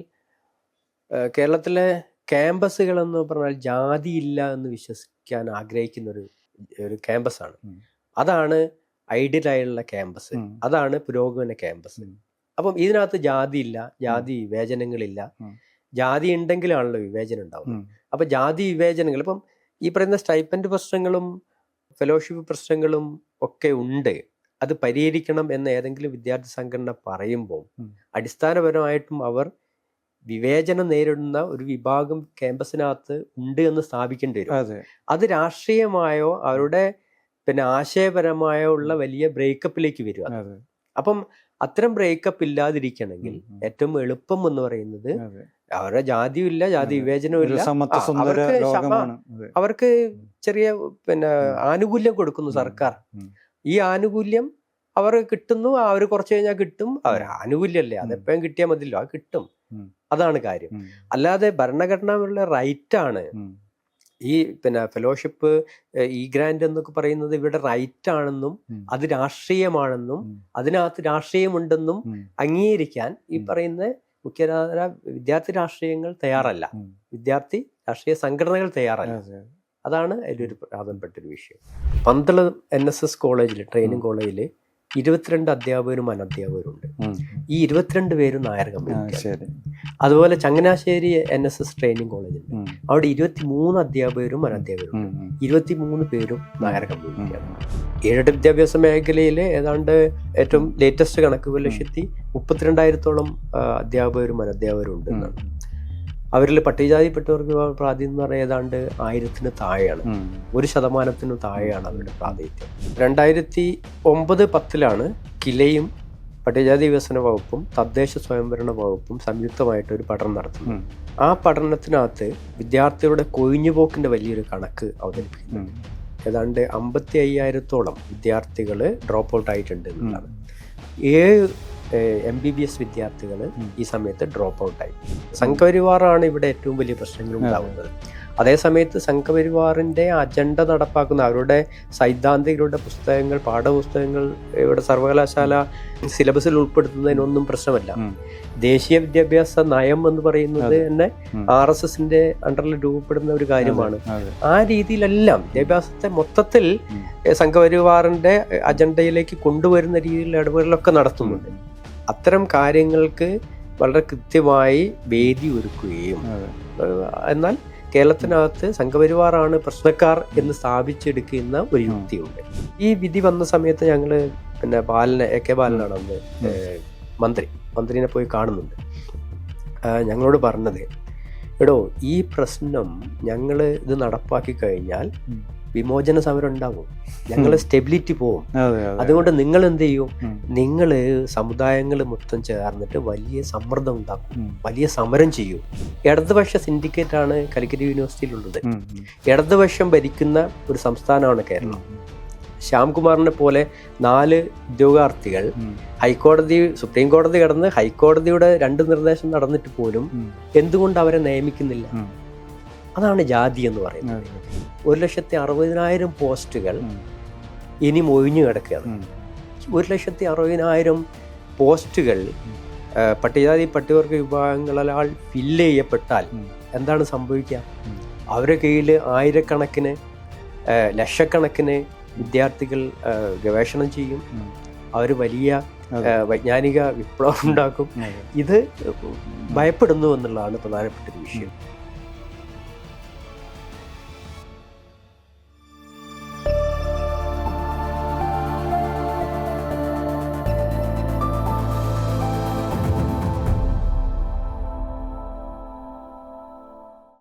കേരളത്തിലെ ക്യാമ്പസുകൾ എന്ന് പറഞ്ഞാൽ ജാതി ഇല്ല എന്ന് വിശ്വസിക്കാൻ ആഗ്രഹിക്കുന്ന ഒരു ക്യാമ്പസാണ്. അതാണ് ഐഡിയലായുള്ള ക്യാമ്പസ്, അതാണ് പുരോഗമന ക്യാമ്പസ്. അപ്പം ഇതിനകത്ത് ജാതി ഇല്ല, ജാതി വിവേചനങ്ങളില്ല. ജാതി ഉണ്ടെങ്കിലാണല്ലോ വിവേചനം ഉണ്ടാവുന്നത്. അപ്പൊ ജാതി വിവേചനങ്ങൾ ഇപ്പം ഈ പറയുന്ന സ്റ്റൈപ്പൻഡ് പ്രശ്നങ്ങളും ഫെലോഷിപ്പ് പ്രശ്നങ്ങളും ഒക്കെ ഉണ്ട്. അത് പരിഹരിക്കണം എന്ന് ഏതെങ്കിലും വിദ്യാർത്ഥി സംഘടന പറയുമ്പോൾ അടിസ്ഥാനപരമായിട്ടും അവർ വിവേചനം നേരിടുന്ന ഒരു വിഭാഗം ക്യാമ്പസിനകത്ത് ഉണ്ട് എന്ന് സ്ഥാപിക്കേണ്ടി വരും. അത് രാഷ്ട്രീയമായോ അവരുടെ പിന്നെ ആശയപരമായോ ഉള്ള വലിയ ബ്രേക്കപ്പിലേക്ക് വരും. അപ്പം അത്തരം ബ്രേക്കപ്പ് ഇല്ലാതിരിക്കണമെങ്കിൽ ഏറ്റവും എളുപ്പം എന്ന് പറയുന്നത് അവരുടെ ജാതിയും ഇല്ല, ജാതി വിവേചനവും ഇല്ല, അവർക്ക് ചെറിയ പിന്നെ ആനുകൂല്യം കൊടുക്കുന്നു സർക്കാർ. ഈ ആനുകൂല്യം അവർ കിട്ടുന്നു, അവർ കുറച്ച് കഴിഞ്ഞാൽ കിട്ടും. അവർ ആനുകൂല്യമല്ലേ, അതെപ്പോഴും കിട്ടിയാൽ മതിയല്ലോ, അത് കിട്ടും. അതാണ് കാര്യം. അല്ലാതെ ഭരണഘടനയുള്ള റൈറ്റാണ് ഈ പിന്നെ ഫെലോഷിപ്പ്, ഈ ഗ്രാൻഡ് എന്നൊക്കെ പറയുന്നത് ഇവിടെ റൈറ്റ് ആണെന്നും അത് രാഷ്ട്രീയമാണെന്നും അതിനകത്ത് രാഷ്ട്രീയമുണ്ടെന്നും അംഗീകരിക്കാൻ ഈ പറയുന്ന മുഖ്യധാര വിദ്യാർത്ഥി രാഷ്ട്രീയങ്ങൾ തയ്യാറല്ല, വിദ്യാർത്ഥി രാഷ്ട്രീയ സംഘടനകൾ തയ്യാറല്ല. അതാണ് അതിലൊരു പ്രധാനപ്പെട്ടൊരു വിഷയം. പന്തള NSS കോളേജിൽ, ട്രെയിനിങ് കോളേജിൽ 22 അധ്യാപകരും അനധ്യാപകരും ഉണ്ട്. ഈ 22 പേരും നായർ കമ്മ്യൂണിറ്റി. അതുപോലെ ചങ്ങനാശ്ശേരി NSS ട്രെയിനിങ് കോളേജുണ്ട്, അവിടെ 23 അധ്യാപകരും അനധ്യാപകരും ഉണ്ട്. 23 പേരും നായർ കമ്മ്യൂണിറ്റിയാണ്. ഏഴ് വിദ്യാഭ്യാസ മേഖലയിൽ ഏതാണ്ട് ഏറ്റവും ലേറ്റസ്റ്റ് കണക്ക് 1,32,000-ഓളം അധ്യാപകരും അനധ്യാപകരും ഉണ്ട് എന്നാണ്. അവരിൽ പട്ടികജാതിപ്പെട്ടവർക്ക് പ്രാതിനിധ്യം എന്ന് പറയുന്നത് ഏതാണ്ട് 1000-ന് താഴെയാണ്, 1% താഴെയാണ് അവരുടെ പ്രാതിനിധ്യം. 2009-10 കിലയും പട്ടികജാതി വികസന വകുപ്പും തദ്ദേശ സ്വയംഭരണ വകുപ്പും സംയുക്തമായിട്ട് ഒരു പഠനം നടത്തുന്നു. ആ പഠനത്തിനകത്ത് വിദ്യാർത്ഥികളുടെ കൊഴിഞ്ഞുപോക്കിന്റെ വലിയൊരു കണക്ക് അവതരിപ്പിക്കുന്നു. ഏതാണ്ട് 55,000-ഓളം വിദ്യാർത്ഥികൾ ഡ്രോപ്പ് ഔട്ട് ആയിട്ടുണ്ട് എന്നുള്ളതാണ്. 7 MBBS വിദ്യാർത്ഥികൾ ഈ സമയത്ത് ഡ്രോപ്പ് ഔട്ടായി. സംഘപരിവാറാണ് ഇവിടെ ഏറ്റവും വലിയ പ്രശ്നങ്ങൾ ഉണ്ടാകുന്നത്. അതേസമയത്ത് സംഘപരിവാറിന്റെ അജണ്ട നടപ്പാക്കുന്ന അവരുടെ സൈദ്ധാന്തികരുടെ പുസ്തകങ്ങൾ, പാഠപുസ്തകങ്ങൾ ഇവിടെ സർവകലാശാല സിലബസിൽ ഉൾപ്പെടുത്തുന്നതിനൊന്നും പ്രശ്നമല്ല. ദേശീയ വിദ്യാഭ്യാസ നയം എന്ന് പറയുന്നത് തന്നെ RSSന്റെ അണ്ടറിൽ രൂപപ്പെടുന്ന ഒരു കാര്യമാണ്. ആ രീതിയിലെല്ലാം വിദ്യാഭ്യാസത്തെ മൊത്തത്തിൽ സംഘപരിവാറിന്റെ അജണ്ടയിലേക്ക് കൊണ്ടുവരുന്ന രീതിയിലുള്ള ഇടപെടലൊക്കെ നടത്തുന്നുണ്ട്. അത്തരം കാര്യങ്ങൾക്ക് വളരെ കൃത്യമായി വേദി ഒരുക്കുകയും എന്നാൽ കേരളത്തിനകത്ത് സംഘപരിവാറാണ് പ്രശ്നക്കാർ എന്ന് സ്ഥാപിച്ചെടുക്കുന്ന ഒരു യുക്തിയുണ്ട്. ഈ വിധി വന്ന സമയത്ത് ഞങ്ങള് പിന്നെ AK ബാലനാണ് അന്ന് മന്ത്രിനെ പോയി കാണുന്നുണ്ട്. ഞങ്ങളോട് പറഞ്ഞത്, എടോ ഈ പ്രശ്നം ഞങ്ങൾ ഇത് നടപ്പാക്കി കഴിഞ്ഞാൽ വിമോചന സമരം ഉണ്ടാവും, ഞങ്ങൾ സ്റ്റെബിലിറ്റി പോവും. അതുകൊണ്ട് നിങ്ങൾ എന്ത് ചെയ്യും, നിങ്ങൾ സമുദായങ്ങൾ മൊത്തം ചേർന്നിട്ട് വലിയ സമ്മർദ്ദം ഉണ്ടാക്കും, വലിയ സമരം ചെയ്യും. ഇടതുപക്ഷ സിൻഡിക്കേറ്റ് ആണ് കാലിക്കറ്റ് യൂണിവേഴ്സിറ്റിയിലുള്ളത്. ഇടതുപക്ഷം ഭരിക്കുന്ന ഒരു സംസ്ഥാനമാണ് കേരളം. ശ്യാംകുമാറിനെ പോലെ 4 ഉദ്യോഗാർത്ഥികൾ സുപ്രീം കോടതി കടന്ന് ഹൈക്കോടതിയുടെ 2 നിർദ്ദേശം നടന്നിട്ട് പോലും എന്തുകൊണ്ട് അവരെ നിയമിക്കുന്നില്ല? അതാണ് ജാതി എന്ന് പറയുന്നത്. 1,60,000 പോസ്റ്റുകൾ ഇനിയും ഒഴിഞ്ഞു കിടക്കുകയാണ്. 1,60,000 പോസ്റ്റുകൾ പട്ടികജാതി പട്ടികവർഗ വിഭാഗങ്ങളാൽ ഫില്ല് ചെയ്യപ്പെട്ടാൽ എന്താണ് സംഭവിക്കുക? അവരുടെ കീഴിൽ ആയിരക്കണക്കിന് ലക്ഷക്കണക്കിന് വിദ്യാർത്ഥികൾ ഗവേഷണം ചെയ്യും, അവർ വലിയ വൈജ്ഞാനിക വിപ്ലവം ഉണ്ടാക്കും. ഇത് ഭയപ്പെടുന്നു എന്നുള്ളതാണ് പ്രധാനപ്പെട്ട ഒരു വിഷയം.